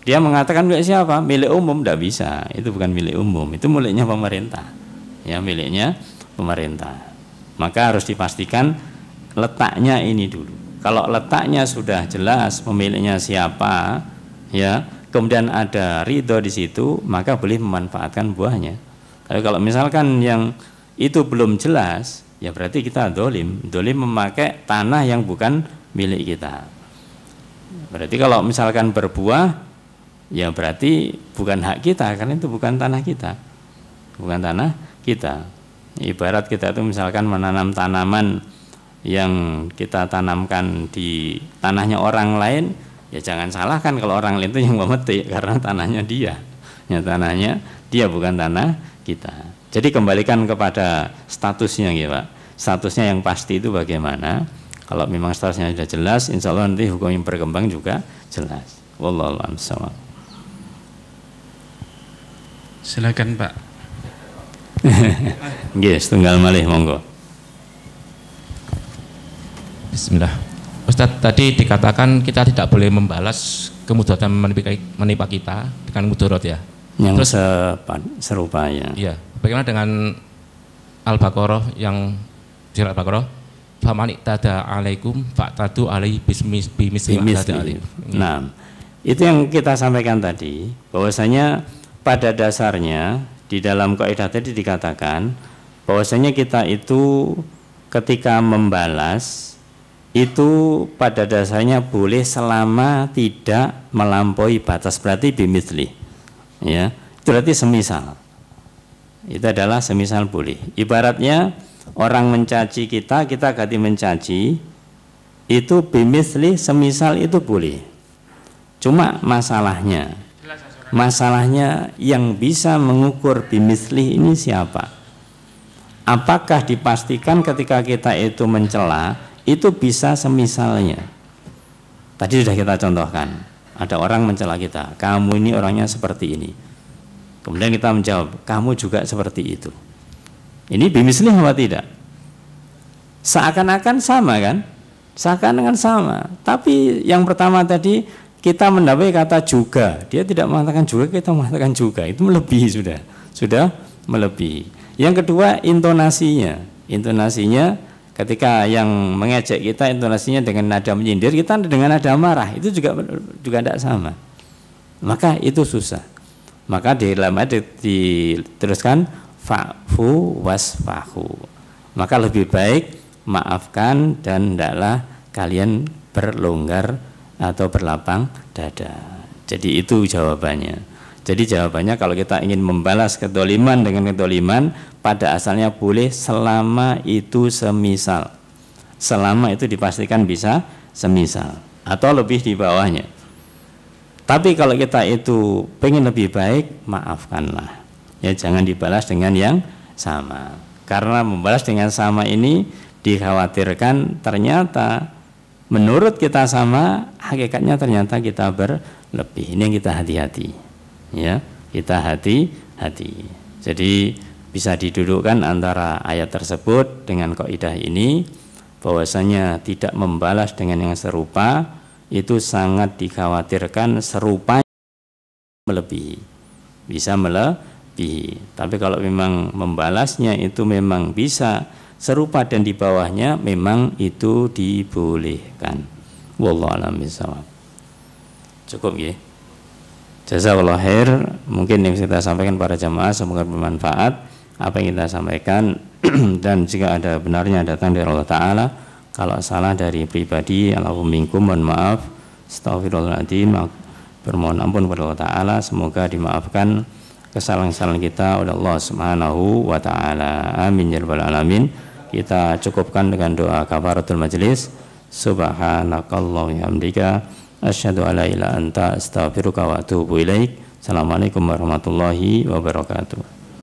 Dia mengatakan milik siapa? Milik umum, tidak bisa. Itu bukan milik umum, itu miliknya pemerintah. Ya, miliknya pemerintah. Maka harus dipastikan letaknya ini dulu. Kalau letaknya sudah jelas pemiliknya siapa, ya, kemudian ada ridho di situ, maka boleh memanfaatkan buahnya. Tapi kalau misalkan yang itu belum jelas, ya berarti kita dolim memakai tanah yang bukan milik kita. Berarti kalau misalkan berbuah, ya berarti bukan hak kita, karena itu bukan tanah kita, bukan tanah kita. Ibarat kita itu misalkan menanam tanaman yang kita tanamkan di tanahnya orang lain, ya jangan salahkan kalau orang lain itu yang memetik, karena tanahnya dia, ya tanahnya dia, bukan tanah kita. Jadi kembalikan kepada statusnya, ya Pak. Statusnya yang pasti itu bagaimana? Kalau memang statusnya sudah jelas, insya Allah nanti hukum yang berkembang juga jelas. Wallahu a'lam bishawab. Silakan Pak. Yes, tunggal malih, monggo. Bismillah. Ustadz, tadi dikatakan kita tidak boleh membalas kemudaratan menimpa kita dengan mudarat ya. Yang serupa ya. Iya. Bagaimana dengan Al-Baqarah yang di Al-Baqarah? Faman tada alaikum fa'tadu alaihi bimisli ma tada alaihi. Nah, itu yang kita sampaikan tadi, bahwasanya pada dasarnya di dalam kaidah tadi dikatakan bahwasanya kita itu ketika membalas itu pada dasarnya boleh selama tidak melampaui batas, berarti bimithli, ya, itu berarti semisal, itu adalah semisal boleh. Ibaratnya orang mencaci kita ganti mencaci, itu bimithli, semisal itu boleh. Cuma masalahnya yang bisa mengukur bimithli ini siapa? Apakah dipastikan ketika kita itu mencela itu bisa semisalnya? Tadi sudah kita contohkan, ada orang mencela kita, kamu ini orangnya seperti ini. Kemudian kita menjawab, kamu juga seperti itu. Ini bimithli apa tidak? Seakan-akan sama kan? Seakan-akan sama. Tapi yang pertama tadi kita mendapati kata juga, dia tidak mengatakan juga, kita mengatakan juga, itu melebihi, sudah melebihi. Yang kedua, intonasinya ketika yang mengejek kita, intonasinya dengan nada menyindir, kita dengan nada marah, itu juga tidak sama. Maka itu susah. Maka di dalam ayat diteruskan fa'fu wasfahu. Maka lebih baik maafkan dan hendaklah kalian berlonggar atau berlapang dada. Jadi itu jawabannya. Jadi jawabannya kalau kita ingin membalas kedoliman dengan kedoliman, pada asalnya boleh selama itu semisal. Selama itu dipastikan bisa semisal atau lebih di bawahnya. Tapi kalau kita itu pengen lebih baik, maafkanlah. Ya, jangan dibalas dengan yang sama. Karena membalas dengan sama ini dikhawatirkan ternyata menurut kita sama, hakikatnya ternyata kita berlebih. Ini yang kita hati-hati, ya, kita hati-hati. Jadi bisa didudukkan antara ayat tersebut dengan kaidah ini, bahwasanya tidak membalas dengan yang serupa itu sangat dikhawatirkan serupa melebihi, bisa melebihi. Tapi kalau memang membalasnya itu memang bisa serupa dan di bawahnya, memang itu dibolehkan. Wallahu a'lam bishawab. Cukup ya. Jazakallahu khair. Mungkin yang kita sampaikan para jamaah semoga bermanfaat apa yang kita sampaikan dan jika ada benarnya datang dari Allah Ta'ala, kalau salah dari pribadi Allahumma minkum, mohon maaf, astaghfirullahaladzim, bermohon ampun kepada Allah Ta'ala, semoga dimaafkan kesalahan-kesalahan kita oleh Allah Subhanahu wa Ta'ala. Amin ya rabbal alamin. Kita cukupkan dengan doa kafaratul majlis. Subhanakallahumma wa bihamdika asyhadu an la ilaha illa anta astaghfiruka wa atubu ilaik. Assalamualaikum warahmatullahi wabarakatuh.